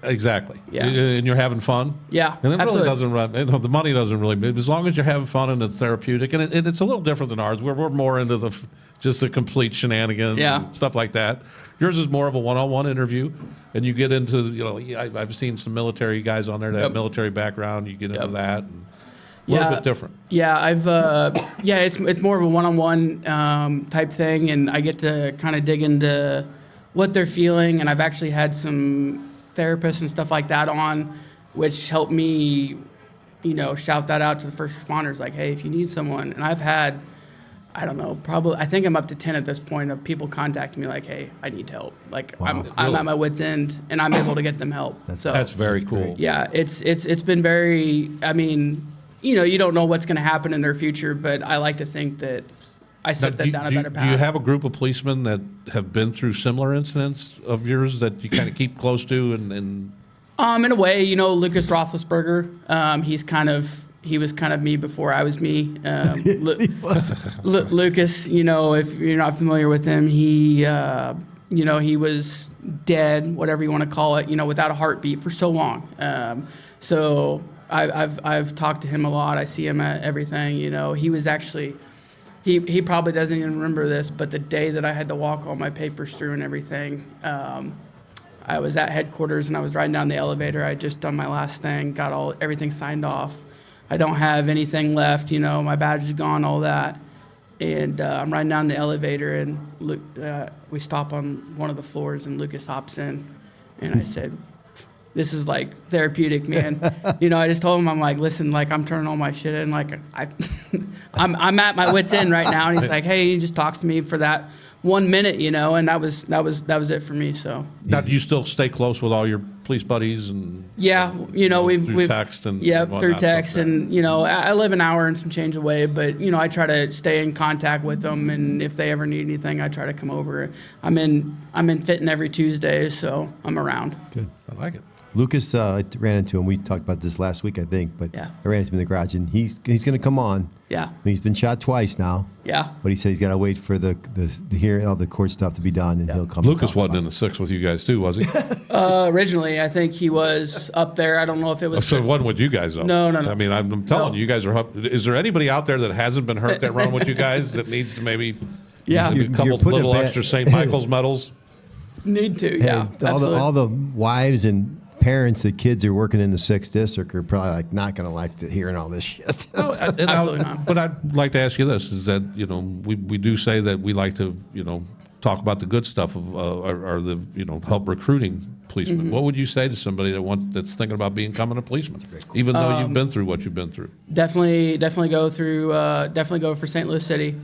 Exactly. Yeah. And you're having fun. Yeah, And it absolutely. really doesn't run. The money doesn't really. As long as you're having fun and it's therapeutic, and it's a little different than ours. We're more into just the complete shenanigans, Yeah. and stuff like that. Yours is more of a one-on-one interview, and you get into I've seen some military guys on there that have Yep. military background. You get into Yep. that. And a little bit different. Yeah, it's more of a one-on-one type thing, and I get to kind of dig into what they're feeling, and I've actually had some therapists and stuff like that on, which helped me, shout that out to the first responders, like, hey, if you need someone, and I've had, I don't know, probably, I think I'm up to 10 at this point of people contacting me like, hey, I need help. Like, I'm Really? at my wit's end, and I'm able to get them help. That's very cool. Yeah, it's been very, you don't know what's going to happen in their future, but I like to think that I set them down a better path. Do you have a group of policemen that have been through similar incidents of yours that you kind of keep close to and in a way, Lucas Roethlisberger, he was kind of me before I was me. Lucas, if you're not familiar with him, he was dead, whatever you want to call it, without a heartbeat for so long. So I've talked to him a lot. I see him at everything. He was actually, he probably doesn't even remember this, but the day that I had to walk all my papers through and everything, I was at headquarters and I was riding down the elevator. I had just done my last thing, got everything signed off. I don't have anything left. My badge is gone, all that. And I'm riding down the elevator, and we stop on one of the floors, and Lucas hops in, and I said, this is like therapeutic, man. I just told him, I'm like, listen, like I'm turning all my shit in, like I'm at my wit's end right now. And he's like, hey, he just talks to me for that 1 minute, and that was it for me. So now, do you still stay close with all your police buddies and yeah, through text and through whatnot, text so and I live an hour and some change away, but I try to stay in contact with them, and if they ever need anything, I try to come over. I'm in Fenton every Tuesday, so I'm around. Good. I like it. Lucas, I ran into him. We talked about this last week, I think, but Yeah. I ran into him in the garage, and he's going to come on. Yeah, He's been shot twice now, yeah. but he said he's got to wait for the hearing, all the court stuff to be done, and he'll come. Lucas talk wasn't about in the six with you guys too, was he? Originally, I think he was up there. I don't know if it was. So it wasn't with you guys though. No. I mean, I'm telling No. you guys are. Is there anybody out there that hasn't been hurt that run with you guys that needs to maybe? Yeah. maybe a couple You're putting little a bad- extra St. Michael's medals. Need to, it. yeah. Hey, Absolutely. all the wives and parents that kids are working in the 6th district are probably like not going to like hearing all this shit. Absolutely not. But I'd like to ask you this: is that we do say that we like to talk about the good stuff of or the help recruiting policemen. Mm-hmm. What would you say to somebody that's thinking about becoming a policeman, even though you've been through what you've been through? Definitely go through. Definitely go for St. Louis City.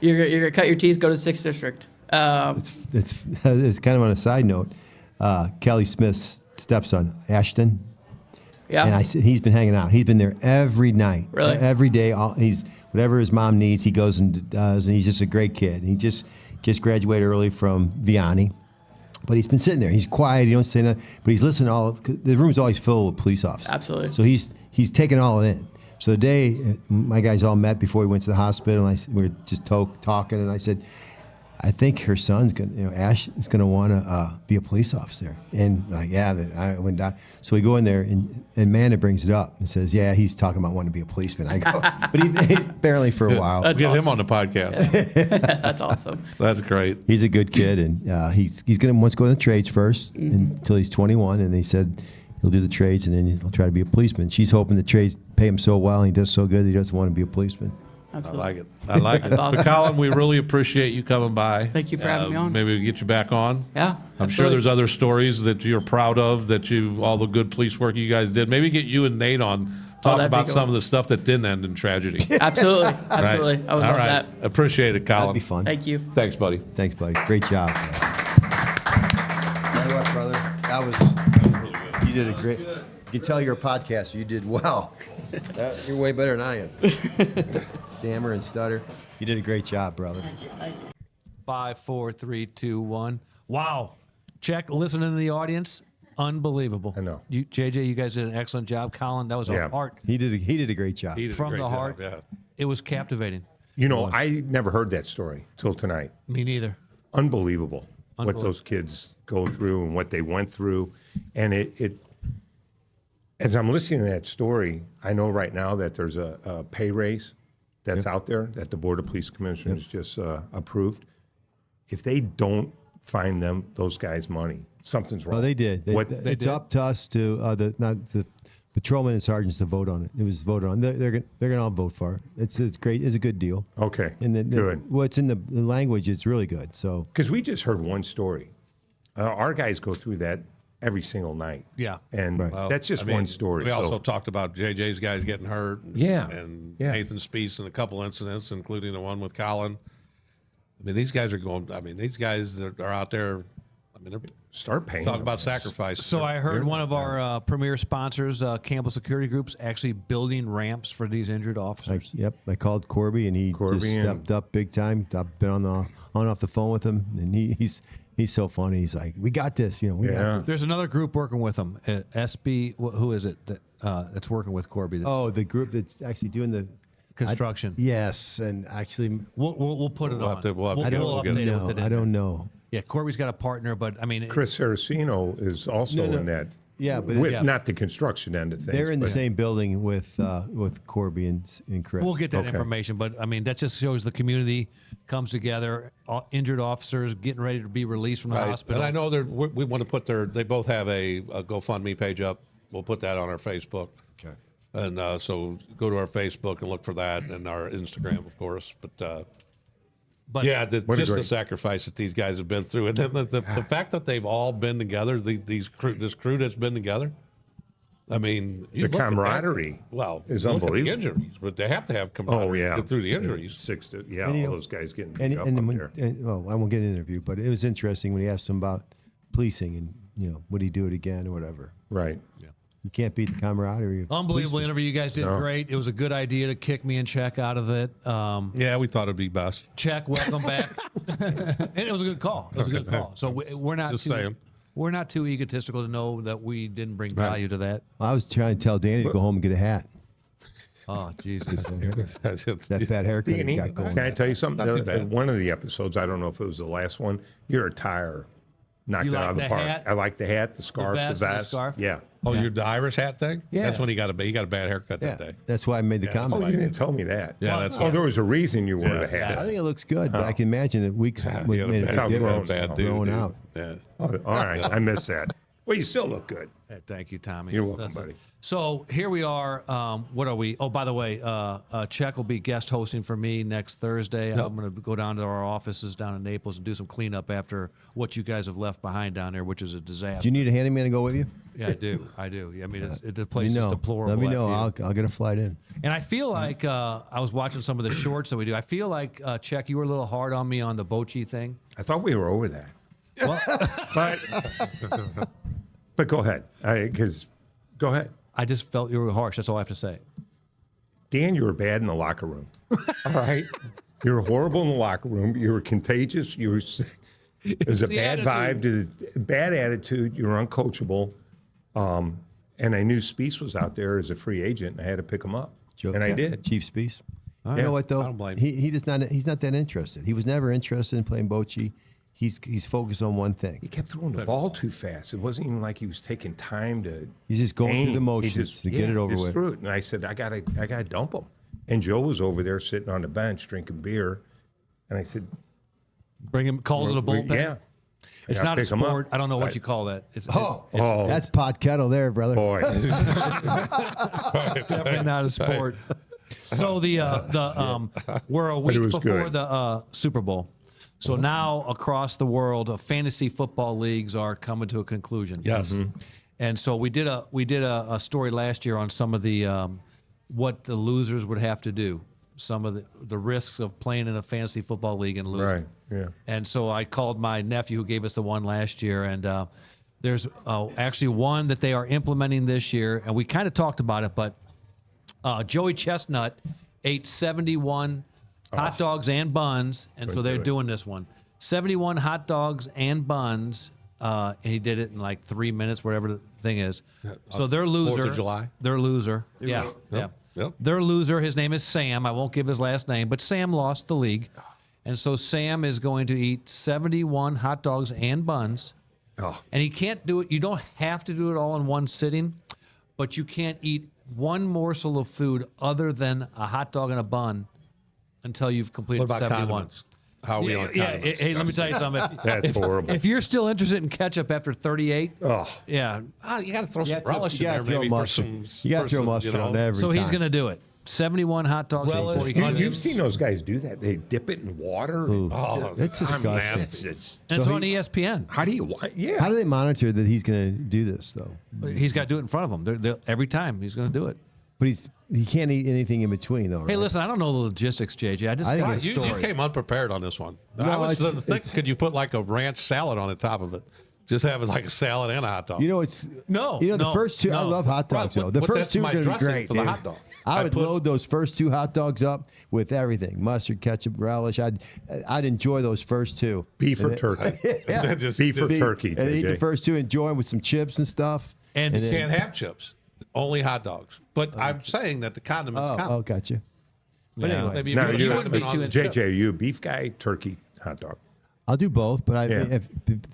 You're gonna cut your teeth. Go to the 6th district. It's kind of on a side note. Kelly Smith's stepson, Ashton, Yeah. and he's been hanging out. He's been there every night, Really? every day. He's whatever his mom needs, he goes and does, and he's just a great kid. He just graduated early from Vianney, but he's been sitting there. He's quiet. He don't say nothing, but he's listening to all. The room's always filled with police officers. Absolutely. So he's taking all in. So the day my guys all met before we went to the hospital, and we were just talking, and I said, I think her son's gonna, Ash is gonna want to be a police officer. And like, I went down. So we go in there, and Amanda brings it up and says, yeah, he's talking about wanting to be a policeman. I go, but he apparently for a while. Get him on the podcast. That's awesome. That's great. He's a good kid, and he's gonna wants to go to the trades first until he's 21. And they said he'll do the trades, and then he'll try to be a policeman. She's hoping the trades pay him so well, and he does so good, he doesn't want to be a policeman. Absolutely. I like it. I like it. That's awesome. Colin, we really appreciate you coming by. Thank you for having me on. Maybe we get you back on. Yeah. I'm sure there's other stories that you're proud of, all the good police work you guys did. Maybe get you and Nate on, talk that'd be about cool. some of the stuff that didn't end in tragedy. Absolutely. Right? Absolutely. I would All love right. that. Appreciate it, Colin. That'd be fun. Thank you. Thanks, buddy. Thanks, buddy. Great job. Tell you what, brother, that was you did a great. You can tell you're a podcaster. You did well. You're way better than I am. Stammer and stutter. You did a great job, brother. 5, 4, 3, 2, 1. Wow. Check, listening to the audience. Unbelievable. I know. JJ, you guys did an excellent job. Colin, that was Yeah. a heart He did a great job. He did a from great the job, heart. yeah. It was captivating. I never heard that story till tonight. Me neither. Unbelievable what those kids go through and what they went through. And it as I'm listening to that story, I know right now that there's a pay raise that's out there that the Board of Police Commissioners just approved. If they don't find those guys money, something's wrong. Oh, they did. It's did? up to us to the patrolmen and sergeants to vote on it. It was voted on. They're gonna all vote for it. It's great. It's a good deal. Okay, And good. What's in the language? It's really good. So Because we just heard one story. Our guys go through that every single night. Yeah. And that's just one story. We so also talked about JJ's guys getting hurt. Yeah, And yeah. Nathan Speece in a couple incidents, including the one with Colin. I mean, these guys are going. I mean, these guys that are out there. I mean, they're start paying. talking them. about sacrifice. So I heard one of our premier sponsors, Campbell Security Group's, actually building ramps for these injured officers. I called Corby and he Corby just and- stepped up big time. I've been on off the phone with him, and he's so funny. He's like, "We got this, we got Yeah. There's another group working with them. SB, who is it that's working with Corby? That's Oh, the group that's actually doing the construction. yes, and actually, We'll put it We'll on. have to- we'll have to I get- we'll we'll update get- it with it in I don't there. know. Yeah, Corby's got a partner, but I mean, Chris Saraceno is also No, no. in that. Yeah, but with, yeah. not the construction end of things. They're in the but- same building with Corby and Chris. we'll get that Okay. information. But I mean, that just shows the community comes together. Injured officers getting ready to be released from the Right. hospital. And I know we want to put they both have a GoFundMe page up. We'll put that on our Facebook. Okay. And so go to our Facebook and look for that, and our Instagram, of course. But yeah, What a just the great- sacrifice that these guys have been through, and then the fact that they've all been together, this crew that's been together. I mean, you The look at that- camaraderie well, is you look at unbelievable. the injuries, but they have to have camaraderie Oh yeah. to get through the injuries. All those guys getting beat And, up and, up when, there. and well, I won't get an interview, but it was interesting when he asked him about policing and would he do it again or whatever. Right. You can't beat the camaraderie. of Unbelievable interview. You guys did great. It was a good idea to kick me and Check out of it. Yeah, we thought it'd be best. Check, welcome back. And it was a good call. It was a good call. So we're not Just too, saying. We're not too egotistical to know that we didn't bring value to that. I was trying to tell Danny to go home and get a hat. Oh, Jesus. That bad haircut he Danny, got going. can I tell you something? Not too bad. One of the episodes, I don't know if it was the last one, your attire knocked You it like out of the the park. hat? I like the hat, the scarf, vest the and the vest. scarf? Yeah. Oh, the Irish hat thing? Yeah. That's when he got a bad haircut Yeah, that day. that's why I made the Oh, comment. you didn't tell me that. Yeah, that's Oh, there was a reason you wore the I hat. think it looks good, but I can imagine that weeks He made had a a big bad, how difference grown, bad dude, growing dude. out. Yeah. Oh, all right. I missed that. Well, you still look good. Hey, thank you, Tommy. You're welcome, buddy. So here we are. What are we? Oh, by the way, Check will be guest hosting for me next Thursday. I'm going to go down to our offices down in Naples and do some cleanup after what you guys have left behind down there, which is a disaster. Do you need a handyman to go with you? Yeah, I do. I do. I mean, the Let place me is know. deplorable. Let me I know. feel. I'll get a flight in. And I feel like I was watching some of the shorts that we do. I feel like Check, you were a little hard on me on the Bochy thing. I thought we were over that. Well, But go ahead. Go ahead. I just felt you were harsh. That's all I have to say. Dan, you were bad in the locker room. All right. You were horrible in the locker room. You were contagious. There's a the bad vibe to the bad attitude. You were uncoachable. And I knew Speece was out there as a free agent, and I had to pick him up. And I did. Chief Speece. You know what though? I don't blame he does not. He's not that interested. He was never interested in playing bocce. He's focused on one thing. He kept throwing the ball too fast. It wasn't even like he was taking time to. He's just going through the aim. He motions to get it over just with. threw it. And I said, I gotta dump him. And Joe was over there sitting on the bench drinking beer, and I said, Bring him, called it a bullpen. Yeah, It's I not a pick him up. sport. I don't know what you call that. It's That's pot kettle there, brother. boy. definitely not a sport. So we're a week was before good. the Super Bowl. So now across the world, fantasy football leagues are coming to a conclusion. Yes. And so we did a story last year on some of the what the losers would have to do, some of the risks of playing in a fantasy football league and losing. Right. Yeah. And so I called my nephew who gave us the one last year, and there's actually one that they are implementing this year, and we kind of talked about it, but Joey Chestnut ate 71 hot dogs and buns, and so they're doing this one. 71 hot dogs and buns, and he did it in like 3 minutes, whatever the thing is. So their loser. 4th of July. Their loser. Yeah. Yep. Their loser, his name is Sam. I won't give his last name, but Sam lost the league. And so Sam is going to eat 71 hot dogs and buns. Oh. And he can't do it. You don't have to do it all in one sitting, but you can't eat one morsel of food other than a hot dog and a bun until you've completed What about 71. condiments? How are we on condiments? Hey, let me tell you something. That's horrible. If you're still interested in ketchup after 38, Oh. yeah. You got to throw some You relish in there, gotta throw maybe for mustard. some. You got to for throw some, mustard you know. on every So time. he's going to do it. 71 hot dogs and Relish, 40 onions. You've seen those guys do that. They dip it in water. Oh, That's I mean, disgusting. it's- And it's So on ESPN. how do you? Yeah. How do they monitor that he's going to do this though? He's got to do it in front of them. Every time he's going to do it. But he can't eat anything in between though. Right? Hey, listen, I don't know the logistics, JJ. I just I think got a it's- You story. came unprepared on this one. I No, was it's- thinking, could you put like a ranch salad on the top of it? Just have it like a salad and a hot dog. You know it's No, You know the no, first two. I no. love hot dogs though. The but first that's two are my going to be dressing great. for the dude. hot dog. I I would put- load those first two hot dogs up with everything: mustard, ketchup, relish. I'd enjoy those first two. Beef or turkey? Yeah. Beef or turkey, And eat the JJ? first two, enjoy them with some chips and stuff. And You then- can't have chips, only hot dogs. But I'm saying that the condiments count. Oh, gotcha. But Yeah. anyway, Maybe Now, you you, wouldn't be too JJ, are you a beef guy, turkey, hot dog? I'll do both. But Yeah. if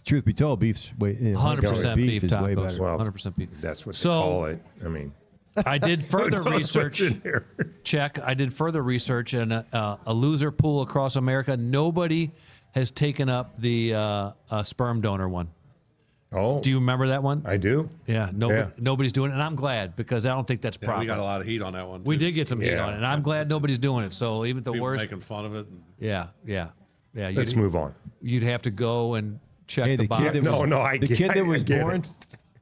truth be told, beef's way 100% beef is way tacos. better. Well, 100% beef. That's what So- they call it. I mean, I did further who knows what's research. in there? Check. I did further research and a loser pool across America. Nobody has taken up the sperm donor one. Oh, Do you remember that one? I do. Yeah. Nobody's doing it, and I'm glad because I don't think that's Yeah, proper. we got a lot of heat on that one. We too. did get some heat Yeah. on it, and I'm glad nobody's doing it. So even the People worst. making fun of it. Yeah. Let's move on. You'd have to go and check Hey, the the box. kid that was, No, I the get- kid that I was get born it.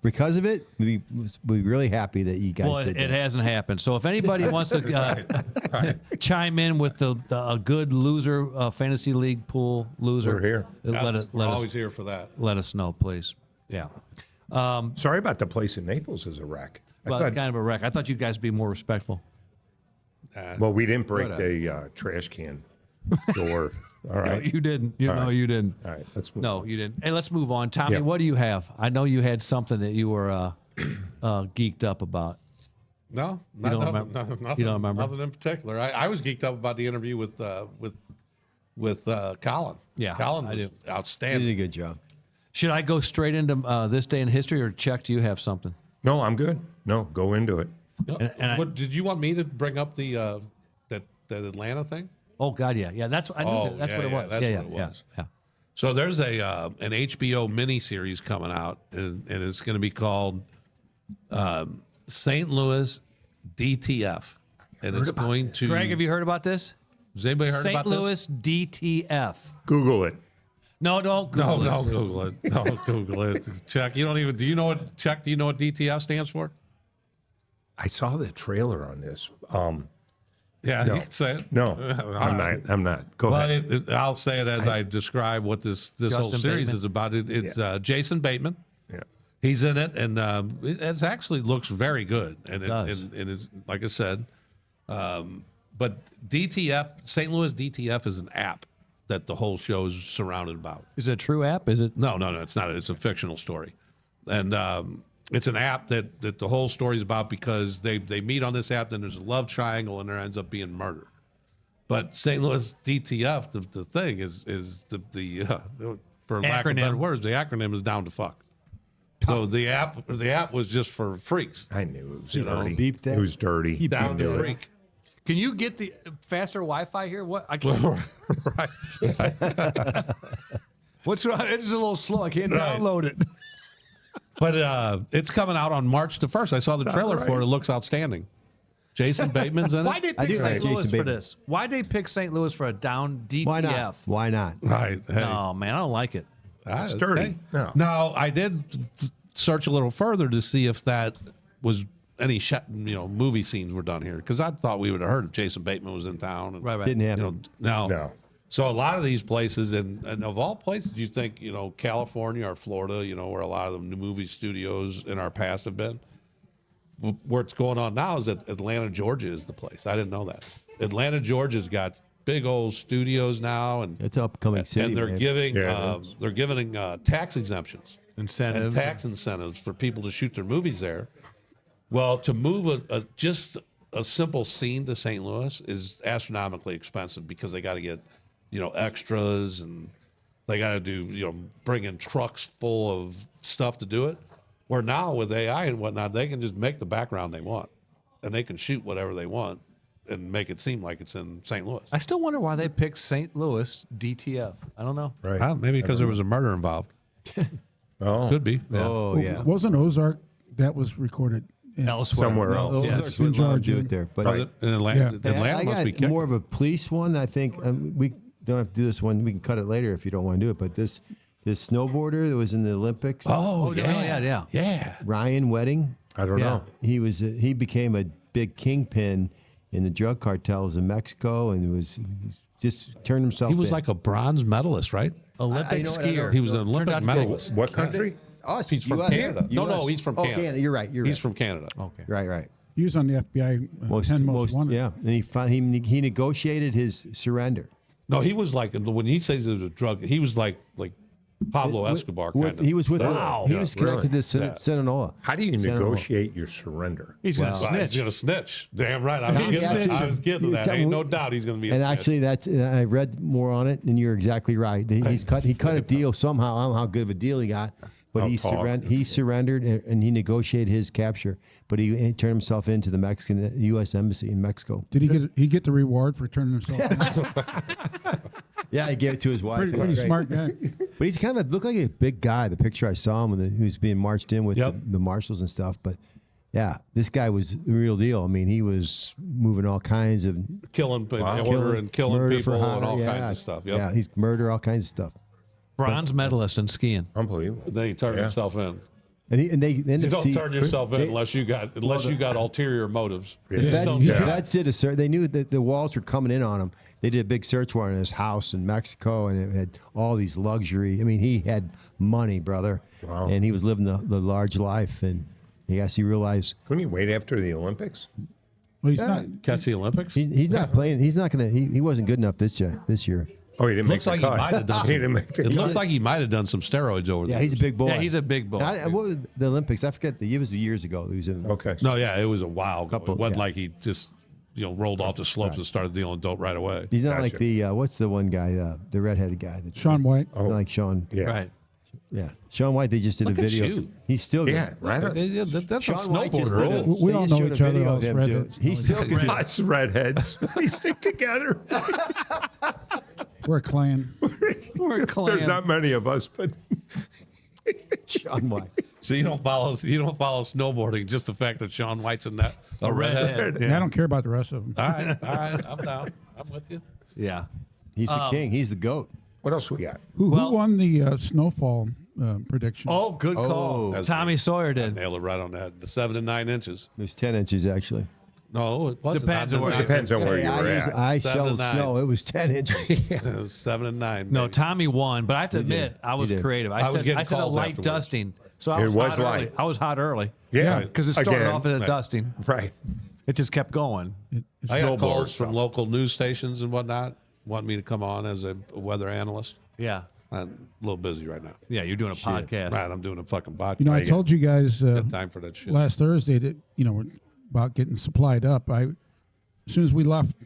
because of it, we'd be really happy that you guys Well, did it that. hasn't happened. So if anybody wants to chime in with a good loser fantasy league pool loser, We're here. We're let always us here for that. let us know, please. Yeah. Sorry about the place in Naples as a wreck. I Well, thought, it's kind of a wreck. I thought you guys would be more respectful. well, we didn't break the trash can door. All No, right. you didn't. You didn't. All right. Let's move No, on. you didn't. Hey, let's move on. Tommy, Yeah. what do you have? I know you had something that you were geeked up about. No, don't nothing, remember? nothing, You don't remember? Nothing in particular. I was geeked up about the interview with Colin. Yeah, Colin I was do. You did a outstanding. good job. Should I go straight into this day in history, or check? Do you have something? No, I'm good. No, go into it. And I- What did you want me to bring up the that Atlanta thing? Oh God, yeah. That's I knew Oh, that's yeah, what it yeah, was. that's yeah, what it yeah, was. yeah. So there's an HBO miniseries coming out, and it's going to be called St. Louis DTF, and it's going to. Greg, have you heard about this? Has anybody heard St. about Louis DTF. Google it. No, don't this? No, Google no, this. Google it. Don't Google it. Chuck, you don't even. Do you know what Chuck? Do you know what DTF stands for? I saw the trailer on this. Yeah, No. you can say it. No, I'm not. Go Well, ahead. I'll say it as I describe what this whole Justin series Bateman. is about. It's Jason Bateman. Yeah. He's in it, and it actually looks very good. And does. and it's like I said, but DTF, St. Louis DTF, is an app that the whole show is surrounded about. Is it a true app? Is it? No, it's not. It's a fictional story, and it's an app that the whole story is about because they meet on this app. Then there's a love triangle, and there ends up being murder. But St. Louis DTF, the thing is the for lack of Acronym. better words, the acronym is down to fuck. So the app was just for freaks. I knew it was know, dirty. beep that. It was dirty. Down to freak. Can you get the faster Wi-Fi here? What? I can't. Right. What's wrong? It's just a little slow. I can't Right. download it. But it's coming out on March the 1st. I saw the trailer for it. It looks outstanding. Jason Bateman's in it. Why did they I pick do St. like Louis Jason for Bateman. this? Why did they pick St. Louis for a down DTF? Why not? Why not? Right. Hey. Oh man, I don't like it. It's dirty. Hey. No. Now, I did search a little further to see if that was any movie scenes were done here, because I thought we would have heard if Jason Bateman was in town. And, Right. Didn't You happen. know, No. So a lot of these places, and of all places, you think, California or Florida, where a lot of the new movie studios in our past have been. Where it's going on now is that Atlanta, Georgia is the place. I didn't know that. Atlanta, Georgia's got big old studios now, and It's an upcoming city. and they're man. giving Yeah, it they're giving tax exemptions and Incentives. tax incentives for people to shoot their movies there. Well, to move just a simple scene to St. Louis is astronomically expensive, because they got to get extras, and they got to do bring in trucks full of stuff to do it. Where now with AI and whatnot, they can just make the background they want, and they can shoot whatever they want and make it seem like it's in St. Louis. I still wonder why they picked St. Louis DTF. I don't know. Right. Well, maybe because there was a murder involved. Oh, Could be. Yeah. Oh yeah. Wasn't Ozark that was recorded Elsewhere. somewhere Those else. Yes. are good In love to do Georgia. it there, but Right. In Atlanta, Yeah. Atlanta I must got be kicking. more of a police one. I think we don't have to do this one. We can cut it later if you don't want to do it. But this snowboarder that was in the Olympics, Oh, yeah. Ryan Wedding, I don't know. he became a big kingpin in the drug cartels in Mexico, and he just turned himself. He was in. like a bronze medalist, right? Olympic I know- I know. skier. He was an Turned Olympic out to be- medalist. What country? Us, He's from US. Canada. No, US. he's from Oh, Canada. You're right. He's from Canada. Okay. Right. He was on the FBI 10 most wanted. Yeah, and he negotiated his surrender. No, he was like, when he says it was a drug, he was like Pablo Escobar kind of. He was with. Wow. He was connected to Sinaloa. How do you Sinaloa. negotiate your surrender? He's going to Well, snitch. he's going to snitch. Damn right. I He's was getting to You that. tell Ain't me- no doubt he's going to be a And snitch. actually, I read more on it, and you're exactly right. He cut a deal somehow. I don't know how good of a deal he got, but he surrendered and he negotiated his capture. But he turned himself into the Mexican U.S. Embassy in Mexico. Did he get the reward for turning himself in? Yeah, he gave it to his wife. Pretty, It was pretty great. smart guy. But he's kind of looked like a big guy. The picture I saw him when he was being marched in with Yep. the marshals and stuff. But yeah, this guy was the real deal. I mean, he was moving all kinds of killing killing murder people for hire, and all yeah. kinds of stuff. Yep. Yeah, he's murder, all kinds of stuff. Bronze medalist in skiing. Unbelievable. Then he turned himself in. And they ended You up don't turn yourself in unless you got ulterior motives. The You just feds, don't the do that. feds did a search. They knew that the walls were coming in on him. They did a big search warrant in his house in Mexico, and it had all these luxury. I mean, he had money, brother, Wow. and he was living the large life. And I guess he realized Couldn't he wait after the Olympics? Well, he's not. Catch the Olympics? he's not playing. He's not gonna. He wasn't good enough this year. Oh, he didn't Looks make like the he cut. might have done. He didn't make the It cut. looks like he might have done some steroids over there. Yeah, he's a big boy. Yeah, he's a big boy. What was the Olympics? I forget. It was years ago. He was in. Okay. No, yeah, it was a while ago. Couple- It wasn't yeah. like he just rolled off the slopes and started dealing dope right away. He's not like Gotcha. the what's the one guy, the redheaded guy, Sean White. like Sean. Yeah. Right. Yeah, Sean White. They just did Look a at video. you. He's still good. Yeah, right. That's a Sean White just snowboarder. did a- We they all just know showed a each other, video all of him redheads. doing- He's still good. Us redheads, we stick together. We're a clan. We're a clan. There's not many of us, but Sean White. So you don't follow snowboarding, just the fact that Sean White's in that a redhead. I don't care about the rest of them. All right, I'm down. I'm with you. Yeah. He's the king. He's the goat. what else we got? Who won the snowfall prediction? Oh, good call. Oh. Tommy Sawyer did. Nailed it right on that. The 7 to 9 inches. It was 10 inches actually. No, it wasn't. Depends on where- Depends on where you were at. I 7 to showed 9. snow. It was 10 inches. It was 7 and 9. No, baby. Tommy won, but I have to admit, I was He did. creative. I was getting I said a calls light afterwards. dusting. So I It was, was hot light. early. I was hot early. Yeah, Because it started Again. off in a Right. dusting. Right. It just kept going. I got snowblower calls from stuff. local news stations and whatnot, wanting me to come on as a weather analyst. Yeah. I'm a little busy right now. Yeah, you're doing a podcast. Right, I'm doing a fucking podcast. You know, I told you guys time for that shit. last Thursday that we're about getting supplied up. As soon as we left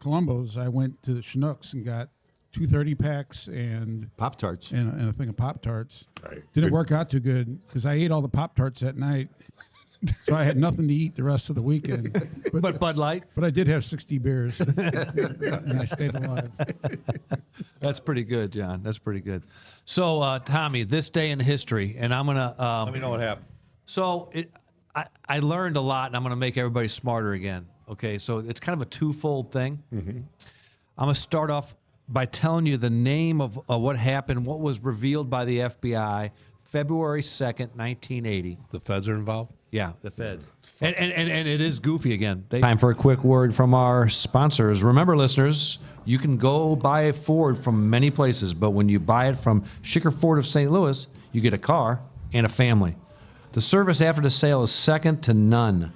Columbo's, I went to the Chinooks and got 2 30-packs and Pop-Tarts. and a thing of Pop-Tarts. Right. Didn't work out too good because I ate all the Pop-Tarts that night. So I had nothing to eat the rest of the weekend. But Bud Light? But I did have 60 beers, and I stayed alive. That's pretty good, John. That's pretty good. So, Tommy, this day in history, and I'm going to... Let me know what happened. So I learned a lot, and I'm going to make everybody smarter again. Okay, so it's kind of a twofold thing. I'm going to start off by telling you the name of what happened, what was revealed by the FBI February 2nd, 1980. The feds are involved? Yeah, the feds. And it is goofy again. Time for a quick word from our sponsors. Remember, listeners, you can go buy a Ford from many places, but when you buy it from Schicker Ford of St. Louis, you get a car and a family. The service after the sale is second to none.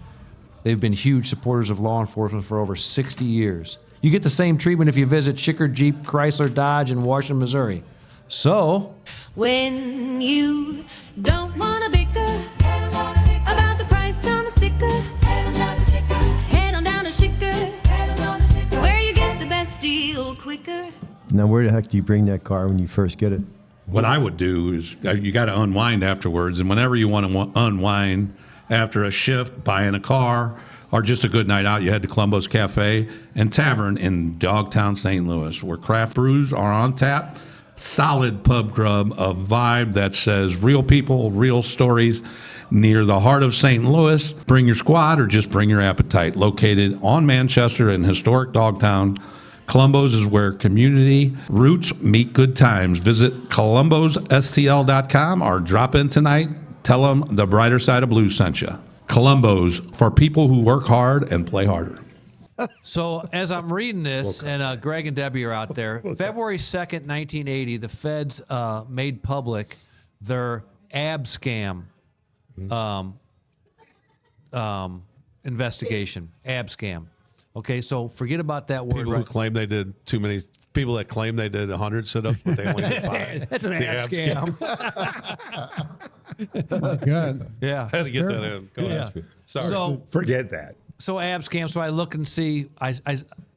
They've been huge supporters of law enforcement for over 60 years. You get the same treatment if you visit Schicker Jeep Chrysler Dodge in Washington, Missouri. So, when you don't want to bicker about the price on the sticker, head on down to Schicker, where you get the best deal quicker. Now, where the heck do you bring that car when you first get it? What I would do is you got to unwind afterwards, and whenever you want to unwind after a shift, buying a car, or just a good night out, you head to Columbo's Cafe and Tavern in Dogtown, St. Louis, where craft brews are on tap. Solid pub grub, a vibe that says real people, real stories, near the heart of St. Louis. Bring your squad or just bring your appetite. Located on Manchester in historic Dogtown, Columbo's is where community roots meet good times. Visit columbosstl.com or drop in tonight. Tell them the brighter side of blue sent you. Columbo's, for people who work hard and play harder. So as I'm reading this, and Greg and Debbie are out there, February 2nd, 1980, the feds made public their ab scam investigation. Ab scam. Okay, so forget about that word. People who claim they did too many. People that claim they did 100 sit-ups, but they only did 5. That's an The ab ab scam. Oh, my God. Yeah. I had to get that in. Go ahead. Sorry. So Forget that. ab scam. So I look and see,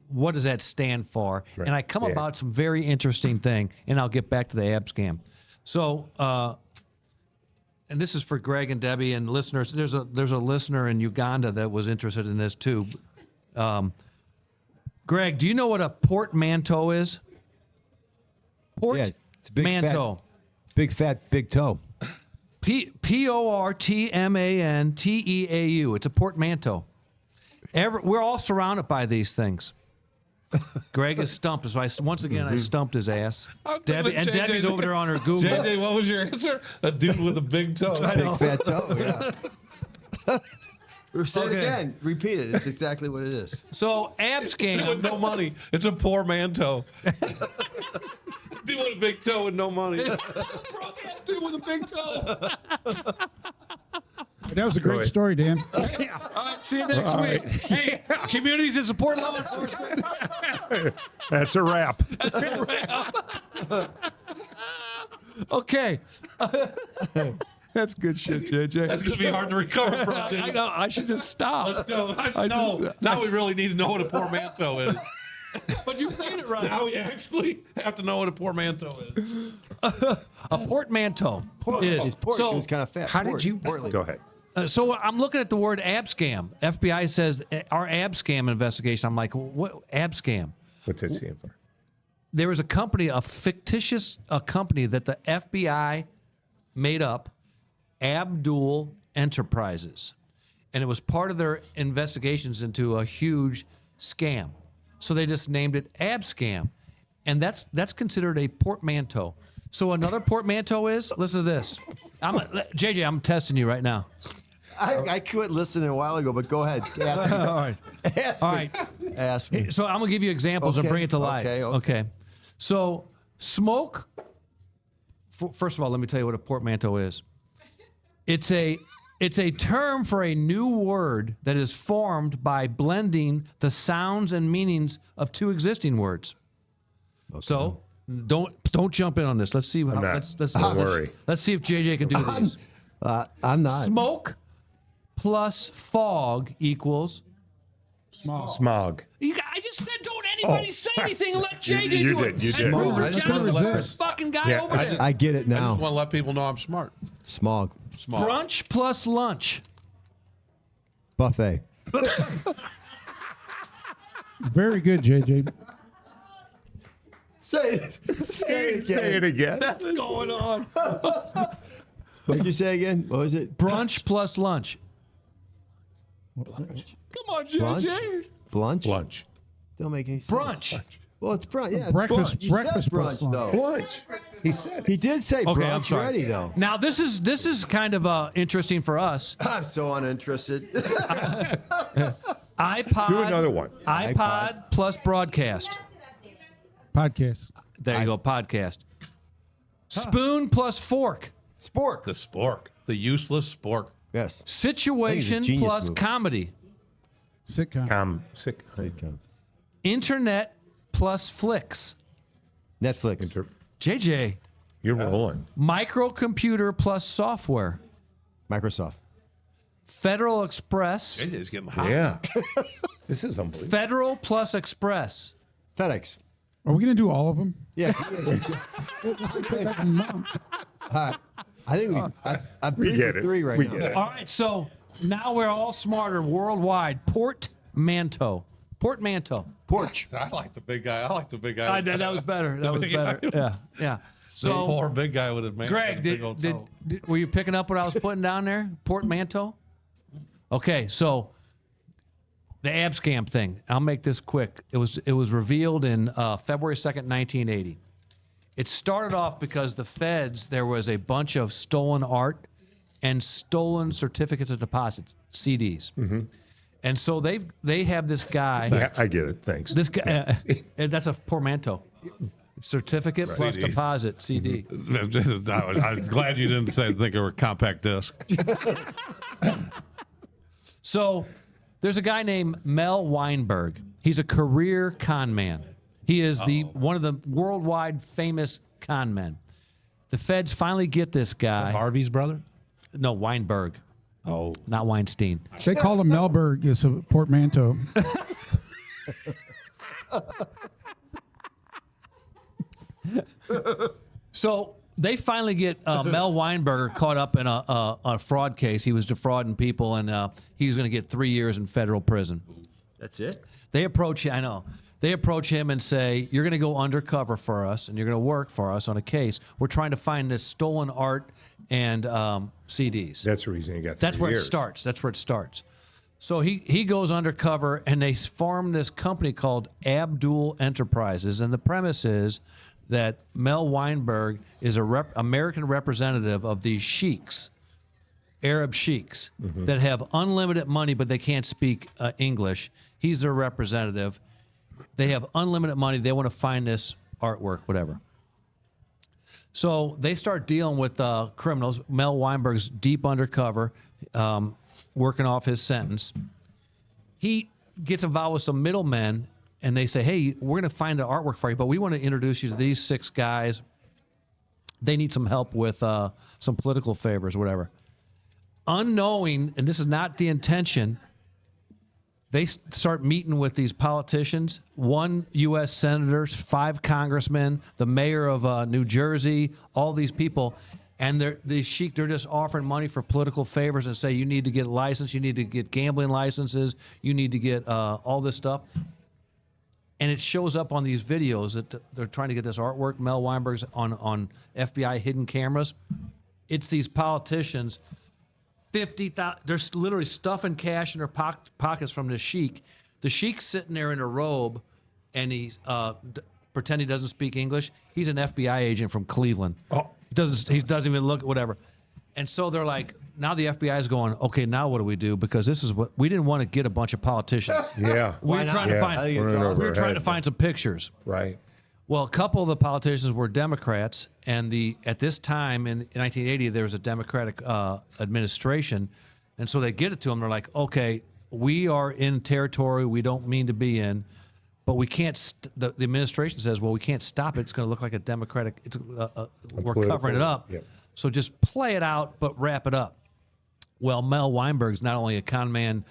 what does that stand for? Right. And I come Yeah. about some very interesting thing, and I'll get back to the ab scam. So, and this is for Greg and Debbie and listeners. There's a listener in Uganda that was interested in this too. Greg, do you know what a portmanteau is? Yeah, it's a big Portmanteau. Big fat, big toe. Portmanteau. It's a portmanteau. We're all surrounded by these things. Greg is stumped, so I stumped his ass. Debbie's over there on her Google. JJ, what was your answer? A dude with a big toe. Big fat toe, yeah. Say it Okay. again. Repeat it. It's exactly what it is. So ab With scam. no money. It's a poor man toe. Dude with a big toe with no money. Dude with a big toe. That was a great story, Dan. All right, see you next week. Hey, communities that support law enforcement. That's a wrap. Okay. That's good shit, JJ. That's going to be hard to recover from. I know. I should just stop. Let's go. Now we really need to know what a portmanteau is. But you're saying it right. Now we actually have to know what a portmanteau is. A portmanteau is. It's pork. So, It's kind of fat. how did Pork. you? Portly. Go ahead. So I'm looking at the word ab scam. FBI says our ab scam investigation. I'm like, what ab scam? What's that stand for? There was a company, a fictitious company that the FBI made up, Abdul Enterprises, and it was part of their investigations into a huge scam. So they just named it ab scam, and that's considered a portmanteau. So another portmanteau is, listen to this. JJ, I'm testing you right now. I quit listening a while ago, but go ahead. Ask me. All right. Ask All me. right. Ask me. So I'm gonna give you examples and Okay, bring it to life. okay. So smoke. First of all, let me tell you what a portmanteau is. It's a term for a new word that is formed by blending the sounds and meanings of two existing words. Okay. So don't jump in on this. Let's see. I'm not. Don't worry. Let's see if JJ can do these. I'm not. Smoke plus fog equals Small. Smog. I just said don't anybody say anything and let JJ You do it. did, you And did. Producer I just John's the wanted to first fucking guy Yeah, over there. I get it I just now. want to let people know I'm smart. Smog. Small. Brunch plus lunch. Buffet. Very good, JJ. Say it. Say it again. That's going on. What did you say again? What was it? Brunch plus lunch. Come on, Lunch? JJ. Lunch? Lunch. Don't make any sense. Brunch. Well, it's brunch. Yeah, it's Breakfast- brunch. You said breakfast brunch, plus though. Lunch. He said He it. did say Okay, I'm brunch sorry. already, though. Now this is kind of interesting for us. I'm so uninterested. iPod. Do another one. iPod plus broadcast. Podcast. There you go, podcast. Spoon plus fork. Spork. The spork. The useless spork. Yes. Situation genius plus move. comedy. Sitcom. I'm sick. Internet plus flicks. Netflix. JJ. You're rolling. Microcomputer plus software. Microsoft. Federal Express. JJ's getting hot. Yeah. This is unbelievable. Federal plus Express. FedEx. Are we going to do all of them? Yeah. Mom. I think I'm We three get for it. three right We now. get it. All right, so now we're all smarter worldwide. Portmanteau. Portmanteau. Porch. I like the big guy. I like the big guy. That was better. That was big guy. better. Yeah, yeah. The So, poor big guy with his man. Greg, were you picking up what I was putting down there? Portmanteau? Okay, so the ab scam thing. I'll make this quick. It was revealed in February 2nd, 1980. It started off because the feds, there was a bunch of stolen art and stolen certificates of deposit, CDs. Mm-hmm. And so they have this guy. Yeah, I get it. Thanks. This guy, that's a portmanteau. Certificate plus CDs. deposit, CD. I was glad you didn't think they were compact disc. So there's a guy named Mel Weinberg. He's a career con man. He is one of the worldwide famous con men. The feds finally get this guy. Harvey's brother? No, Weinberg, Oh. not Weinstein. They call him Melberg. It's a portmanteau. So they finally get Mel Weinberger caught up in a fraud case. He was defrauding people, and he was going to get 3 years in federal prison. That's it? They approach him and say, "You're going to go undercover for us, and you're going to work for us on a case. We're trying to find this stolen art and CDs." That's the reason you got 3 That's where years. it starts. That's where it starts. So he goes undercover, and they form this company called Abdul Enterprises, and the premise is that Mel Weinberg is a American representative of these sheiks, Arab sheiks, that have unlimited money, but they can't speak English. He's their representative. They have unlimited money. They want to find this artwork, whatever. So they start dealing with criminals. Mel Weinberg's deep undercover, working off his sentence. He gets involved with some middlemen, and they say, "Hey, we're going to find the artwork for you, but we want to introduce you to these 6 guys. They need some help with some political favors, whatever." Unknowing, and this is not the intention, they start meeting with these politicians, 1 U.S. senator, 5 congressmen, the mayor of New Jersey, all these people. And they're just offering money for political favors and say, you need to get a license, you need to get gambling licenses, you need to get all this stuff. And it shows up on these videos that they're trying to get this artwork. Mel Weinberg's on FBI hidden cameras. It's these politicians, 50,000. They're literally stuffing cash in their pockets from the sheik. The sheik's sitting there in a robe, and he's pretend he doesn't speak English. He's an FBI agent from Cleveland. Oh. He doesn't even look, whatever. And so they're like, now the FBI is going, okay, now what do we do? Because this is what we didn't want to get a bunch of politicians. Yeah. We were trying to Yeah. find. I think it's Running awesome. over We were trying to head. find some pictures. Right. Well, a couple of the politicians were Democrats, and at this time in 1980 there was a Democratic administration, and so they get it to them. They're like, okay, we are in territory we don't mean to be in, but we can't. The administration says, well, we can't stop it. It's going to look like a Democratic. We're covering it up. Yep. So just play it out, but wrap it up. Well, Mel Weinberg's not only a con man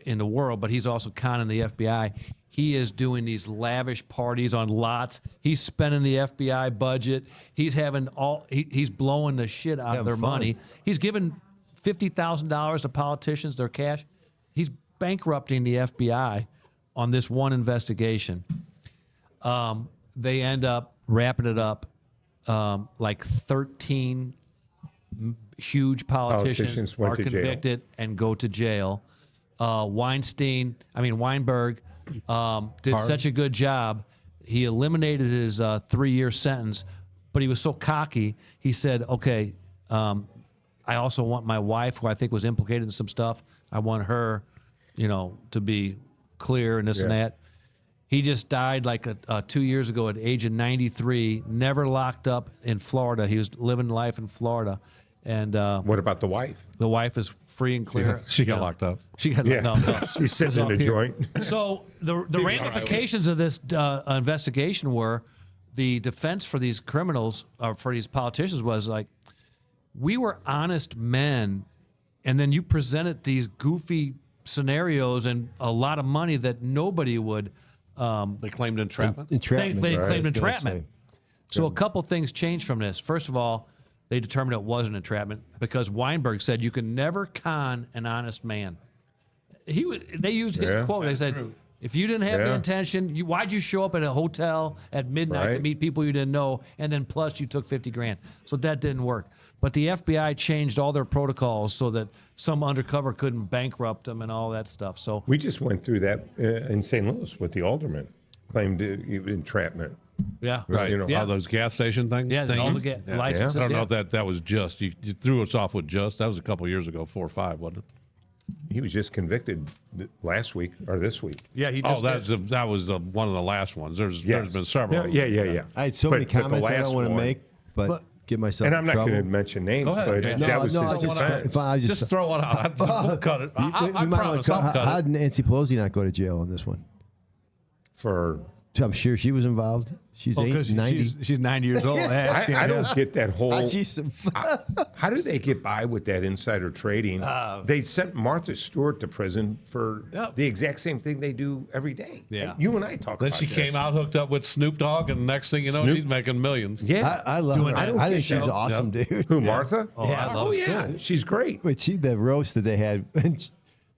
in the world, but he's also conning the FBI. He is doing these lavish parties on lots. He's spending the FBI budget. He's having he's blowing the shit out of Having their fun. money. He's giving $50,000 to politicians, their cash. He's bankrupting the FBI on this one investigation. They end up wrapping it up like 13 huge politicians went are to jail. convicted and go to jail. Weinberg did such a good job. He eliminated his 3-year sentence, but he was so cocky. He said, okay, I also want my wife, who I think was implicated in some stuff. I want her, to be clear and this and that. He just died like 2 years ago at the age of 93, never locked up in Florida. He was living life in Florida. And What about the wife? the wife is free and clear. She got locked up. She got Yeah, no. she's sitting in a joint. So the ramifications of this investigation were the defense for these criminals, for these politicians, was like, we were honest men, and then you presented these goofy scenarios and a lot of money that nobody would. They claimed entrapment. Entrapment. They right, claimed I was gonna entrapment. say. So a couple things changed from this. First of all, they determined it wasn't entrapment because Weinberg said you can never con an honest man. They used his Yeah. quote. They said, if you didn't have the Yeah. intention, why'd you show up at a hotel at midnight to Right. meet people you didn't know, and then plus you took $50,000? So that didn't work. But the FBI changed all their protocols so that some undercover couldn't bankrupt them and all that stuff. So We just went through that in St. Louis with the alderman, claimed entrapment. yeah, Right. Yeah. All those gas station things. Yeah, all the licenses. I don't know yeah. if that was just. You threw us off with just. That was a couple years ago, 4 or 5, wasn't it? He was just convicted last week or this week. Yeah, he Oh, just that was one of the last ones. There's Yes. been several. Yeah. I had so But- many but the comments I last don't want to one- make, but give myself And in I'm not trouble. going to mention names, Go ahead. but Yeah. that was no, his I just, defense. if I Just throw one out. We'll cut it. I might promise. wanna I'll cut how it. did Nancy Pelosi not go to jail on this one? For I'm sure she was involved. She's 90. she's 90 years old. I don't get that whole. She's How did they get by with that insider trading? They sent Martha Stewart to prison for the exact same thing they do every day. Yeah. You and I talk Then about she this. came out hooked up with Snoop Dogg, and next thing you know, Snoop- she's making millions. Yeah. I love her. I don't I think get she's that. awesome, dude. Who, Martha? I love yeah. She's great. But the roast that they had,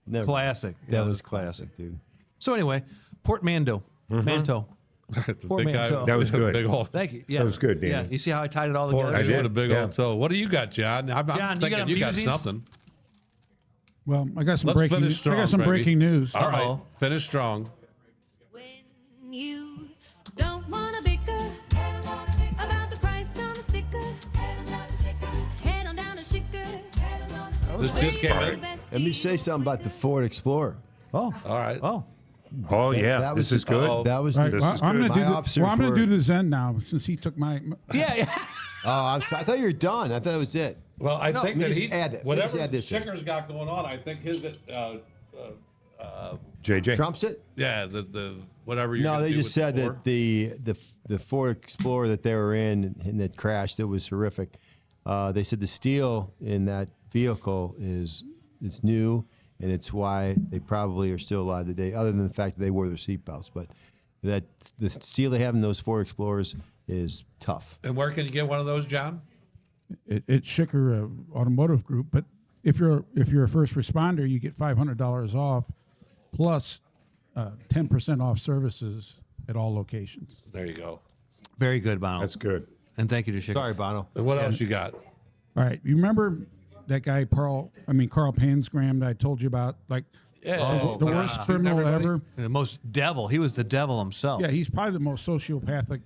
never, Classic. that Yeah, was classic, dude. So anyway, Portmanteau. Manto. The Poor big man, guy so- with That was the good. Big old, Thank you. Yeah. That was good, Danny. Yeah. You see how I tied it all poor together? dude did. with a big Yeah. old toe. What do you got, John? I'm John, you thinking got you got musings? something. Well, I got some Let's breaking. finish strong, I got some Greggy. breaking news. All right, Uh-oh. finish strong. When you don't want to bicker about the price on the sticker, head on down to Chicker. This just came in. Let me say something about the Ford Explorer. Oh. All right. Oh. Oh, yeah. That This was is good. Uh-oh. That was All right, This well, is I'm good. gonna do My the, officers well, I'm going were- to do the Zen now since he took my. Yeah. Yeah. Oh, I'm sorry. I thought you were done. I thought that was it. Well, I think let me that just he add it. Let me whatever just add this in. Chicker's got going on. I think his JJ. Trumps it? yeah the whatever. You're No, gonna they do just with said Ford. that the Ford Explorer that they were in and that crashed, it was horrific. They said the steel in that vehicle is new, and it's why they probably are still alive today, other than the fact that they wore their seatbelts. But that the steel they have in those Ford Explorers is tough. And where can you get one of those, John? It's Schicker Automotive Group, but if you're a first responder, you get $500 off, plus 10% off services at all locations. There you go. Very good, Bono. That's good. And thank you to Chick. Sorry, Bono. And what else you got? All right, you remember that guy Carl Pansgram that I told you about, like the worst criminal everybody? ever. The most devil. He was the devil himself. Yeah, he's probably the most sociopathic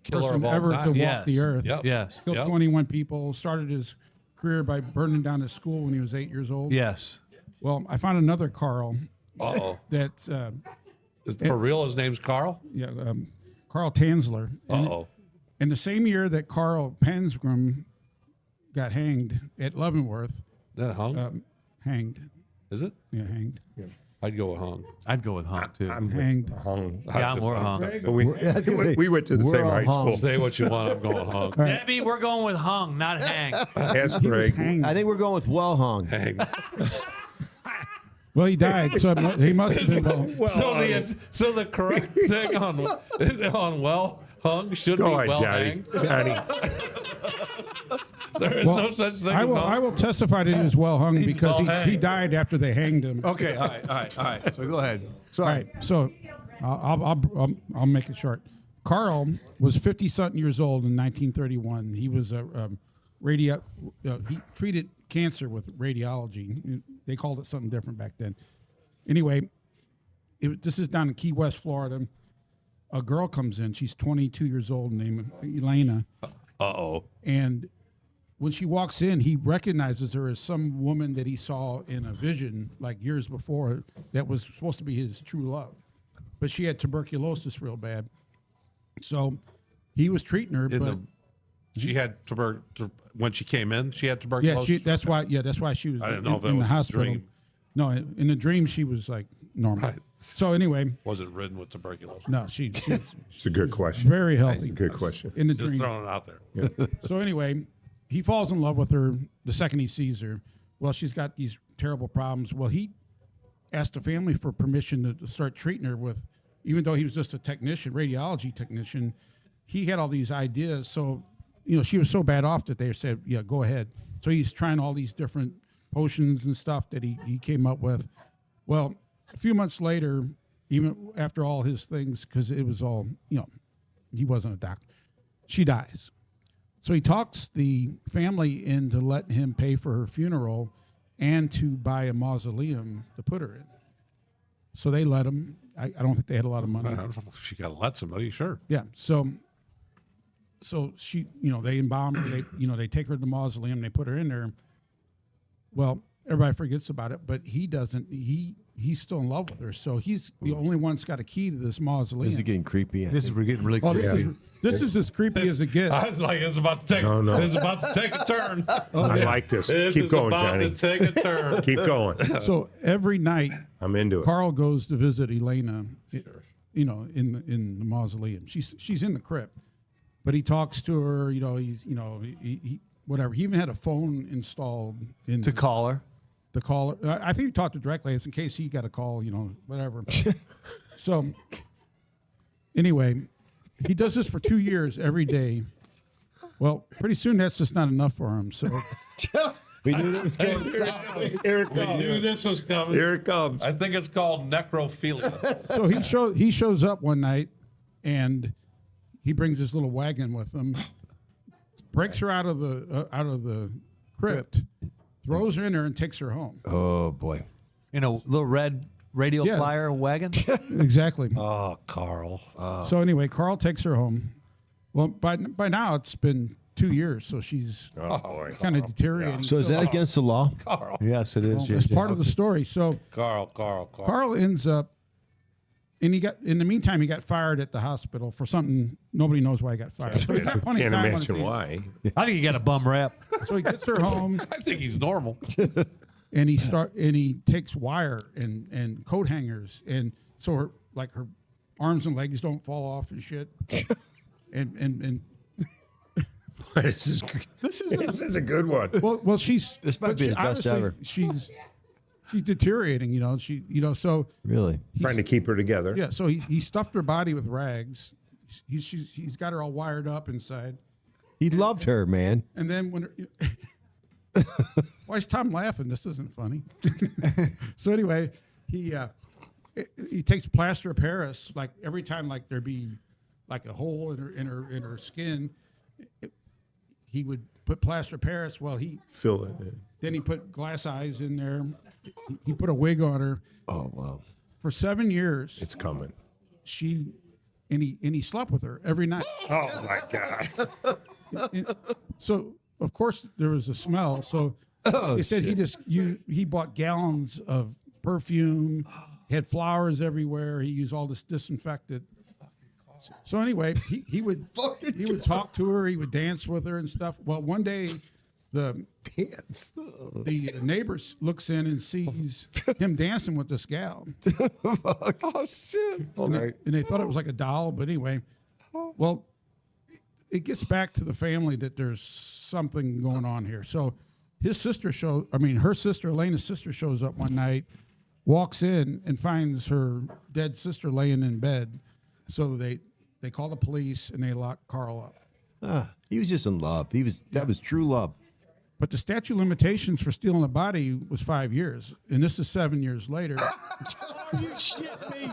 Killer person of all ever time. to walk Yes. the earth. Yep. Yes. Killed 21 people. Started his career by burning down his school when he was 8 years old. Yes. Well, I found another Carl Uh-oh. that For real, his name's Carl? Carl Tanzler. And Uh-oh. in the same year that Carl Pansgram got hanged at Leavenworth, That hung? hanged. Is it? Yeah, hanged. I'd go with hung. I'd go with Hunk, too. I'm Hanged. hung. Yeah, I'm more Hunk. So we went to the we're same all high hung. school. Say what you want. I'm going hung. Debbie, we're going with Hung, not Hang. Ask He was Greg. hanged. I think we're going with well hung. Hang. Well, he died, so he must have been well. So the correct thing on well hung should Go be well on, Johnny. hanged. Johnny. There is no such thing I as will testify that he was well hung because well he hanged. died after they hanged him. Okay, all right. So go ahead. All Sorry. right, so I'll make it short. Carl was 50-something years old in 1931. He was a he treated cancer with radiology. They called it something different back then. Anyway, this is down in Key West, Florida. A girl comes in. She's 22 years old, named Elena. Uh-oh. And when she walks in, he recognizes her as some woman that he saw in a vision like years before that was supposed to be his true love. But she had tuberculosis real bad. So he was treating her, but She had when she came in, she had yeah, tuberculosis. that's why she was I didn't know if it in was the a hospital. dream. No, in the dream she was like normal. Right. So anyway, Wasn't ridden with tuberculosis. no, she It's a good question. very healthy. Good question. In the Just dream. throwing it out there. So anyway, he falls in love with her the second he sees her. Well, she's got these terrible problems. Well, he asked the family for permission to start treating her with, even though he was just a technician, radiology technician, he had all these ideas. So, she was so bad off that they said, yeah, go ahead. So he's trying all these different potions and stuff that he came up with. Well, a few months later, even after all his things, because it was all, he wasn't a doctor, she dies. So he talks the family into letting him pay for her funeral and to buy a mausoleum to put her in. So they let him. I don't think they had a lot of money. I don't know if she got to let somebody, sure. Yeah. So she, they embalm her. They take her to the mausoleum. They put her in there. Well, everybody forgets about it, but he doesn't. He's still in love with her. So he's the only one that's got a key to this mausoleum. This is getting creepy. This is getting really Well, creepy. this is as creepy as it gets. I was like, it's about to take. No. It's about to take a turn. I like this. This Keep is going, about Johnny. to take a turn. Keep going. So every night, I'm into it. Carl goes to visit Elena, in the mausoleum. She's in the crypt, but he talks to her. He whatever. He even had a phone installed in To call her. the caller. I think he talked to directly, in case he got a call. Whatever. So anyway, he does this for 2 years every day. Well, pretty soon that's just not enough for him. So We knew it was going Here it I knew comes. this was coming. Here it comes. I think it's called necrophilia. so he shows up one night, and he brings his little wagon with him, breaks her out of the crypt, throws her in there, and takes her home. Oh boy. In a little red radio Yeah. flyer wagon. Exactly. Oh, Carl. So anyway, Carl takes her home. Well, by now it's been 2 years, so she's boy. kind of deteriorating. So is that against the law? Carl. Yes, it is. It's part of the story. So Carl. Carl ends up, and in the meantime, he got fired at the hospital for something nobody knows why he got fired. So he's got plenty Can't of time on imagine his why. I think you got a bum rap. hands. So he gets her home, I think he's normal. and he takes wire and coat hangers, and so her arms and legs don't fall off and shit. and This is a good one. well she's This might but be his best obviously ever. She's deteriorating, so Really? Trying to keep her together. yeah, so he stuffed her body with rags. He's got her all wired up inside. He loved her, man. And then why is Tom laughing? This isn't funny. So anyway, he takes plaster of Paris, like every time there'd be like a hole in her skin, he would put plaster of Paris. Well, Fill it in. then he put glass eyes in there. He put a wig on her. Oh wow. For 7 years, It's coming. he slept with her every night. Oh my God. So of course there was a smell. So they said he bought gallons of perfume, had flowers everywhere. He used all this disinfectant. So anyway, he would talk to her. He would dance with her and stuff. Well, one day the neighbors looks in and sees him dancing with this gal. Oh shit. And they thought it was like a doll, but anyway, well, it gets back to the family that there's something going on here. So her sister, Elena's sister, shows up one night, walks in and finds her dead sister laying in bed. So they call the police and they lock Carl up. He was just in love. That was true love. But the statute of limitations for stealing a body was 5 years, and this is 7 years later. You shit me.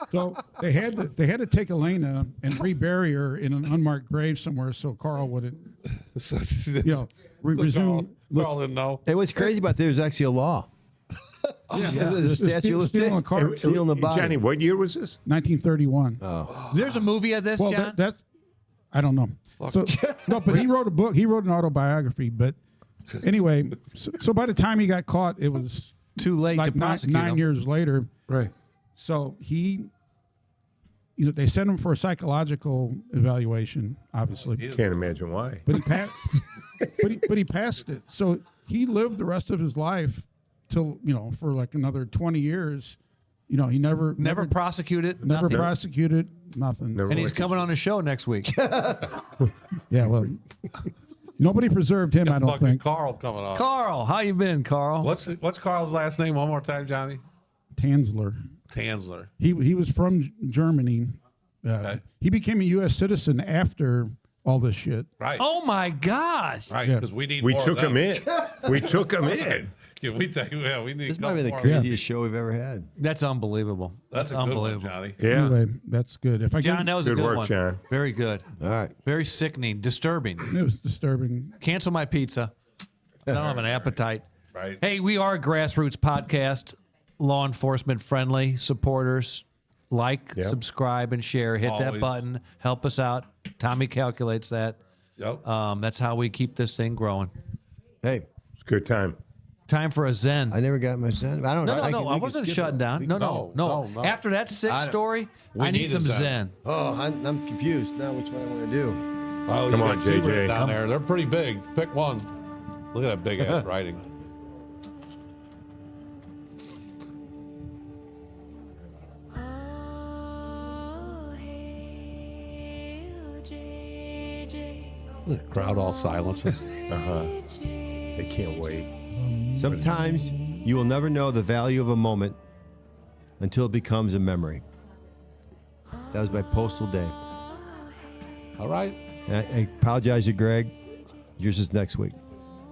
So they had to take Elena and rebury her in an unmarked grave somewhere, so Carl wouldn't, resume. Carl didn't know. And what's crazy about there's actually a law. The statute of Stealing a limitations. car. Stealing the body. Johnny, what year was this? 1931. There's a movie of this, Well, John. that's I don't know. So no, but he wrote a book. He wrote an autobiography. But anyway, so by the time he got caught, it was Too late to like prosecute nine him. years later. Right. So he, they sent him for a psychological evaluation, obviously, Can't imagine why. but he passed. but he passed it. So he lived the rest of his life till for like another 20 years. He never prosecuted. never nothing. prosecuted nothing. Never And he's went to- coming on a show next week. Yeah, well, nobody preserved him. I don't Fucking think. Carl coming on. Carl, how you been, Carl? What's Carl's last name? One more time, Johnny. Tansler. Tansler. He was from Germany. Okay. He became a U.S. citizen after all this shit. Right. Oh my gosh! Right. Yeah. Because we need. We more took of him them. in. We took him in. Yeah, we need. This a might be couple the more. craziest show we've ever had. That's unbelievable. That's a good one, unbelievable. Johnny. Yeah. Anyway, that's good. If I John, can, that was a Good good work, one. John. Very good. All right. Very sickening, disturbing. it was disturbing. Cancel my pizza. I don't have an appetite. Right. Hey, we are a grassroots podcast, law enforcement friendly. Supporters, like, Yep. subscribe, and share. Hit that Always. button. Help us out. Tommy calculates that. Yep. That's how we keep this thing growing. Hey, It's a good time. Time for a Zen. I never got my son. I don't know. No, I can wasn't skip shutting it. down. No. No. After that sick story, We I need need a some Zen. Zen. Oh, I'm confused now. Which one I want to do? Oh, Come you on, got two JJ. written down there. They're pretty big. Pick one. Look at that big ass writing. Oh, hail JJ. The crowd all silences. They can't wait. Sometimes you will never know the value of a moment until it becomes a memory. That was by Postal Dave. All right. And I apologize to Greg. Yours is next week.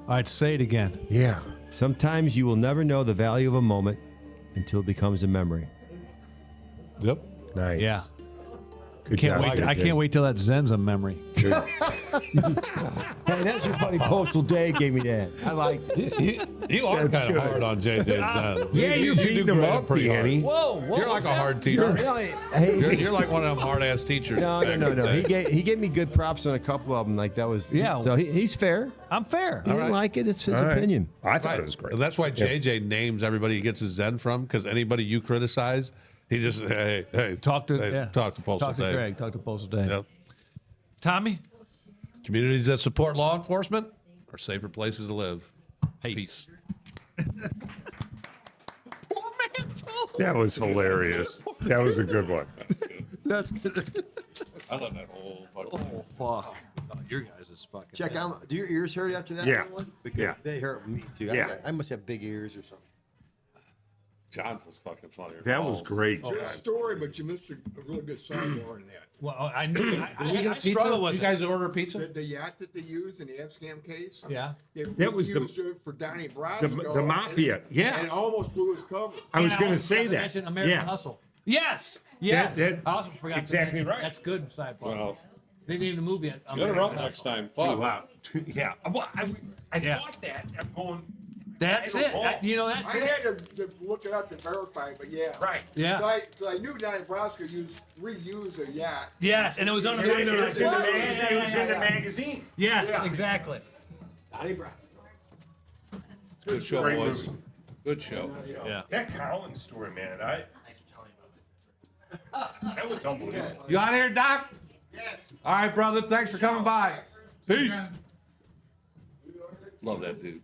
All right, say it again. Yeah. Sometimes you will never know the value of a moment until it becomes a memory. Yep. Nice. Yeah. Good Can't job, wait. I JJ. can't wait till that Zen's a memory. Good. Hey, that's your buddy Postal Dave gave me that. I liked it. You are That's kind of good. hard on JJ. Yeah, you're do beating him grab up, pretty hard. Danny. Whoa, You're like a hard teacher. You're like one of them hard ass teachers. No. He gave me good props on a couple of them. Like that was Yeah. So he's fair. I'm fair. He didn't like it. It's his All right. opinion. I thought it was great. And that's why JJ names everybody he gets his Zen from, because anybody you criticize, he just hey Talk to Postal Talk to Dave. Greg. Talk to Postal Dave. Yep. Tommy. Communities that support law enforcement are safer places to live. Peace. That was hilarious. That was a good one. That's good. I love that whole fucking. Oh fuck. Your guys is fucking. Check out. Do your ears hurt after that Yeah. one? Because Yeah. they hurt me too. Yeah. I must have big ears or something. John's was fucking funny. That was great. Oh, John. Good story, but you missed a really good sidebar in that. Well, I knew. I Pizza? struggle with Did you guys order pizza? The yacht that they used in the F-scam case, Yeah. they was the- used it for Donnie Brasco. the mafia, and- yeah. And it almost blew his cover. I was And going to also say forgot that. mention American Yeah. Hustle. Yes. Yes. that- I also forgot. exactly to mention. right. That's good sidebar. Well, They named the movie. you gotta American run Hustle. next time. Oh, Fuck. wow. Yeah. Well, I Yeah. thought that. I'm going. That's I it. don't know. You know, that's I it. had to look it up to verify, but yeah. Right. Yeah. So I knew Donnie Brasco reused a yacht. Yes, and it was on It the was in the magazine. It was in the magazine. Yes, Yeah. exactly. Donnie Brasco. Good show, Great boys. movie. Good show. Yeah. That Colin story, man. That was unbelievable. You out here, Doc? Yes. All right, brother. Thanks for coming by. Peace. Love that dude.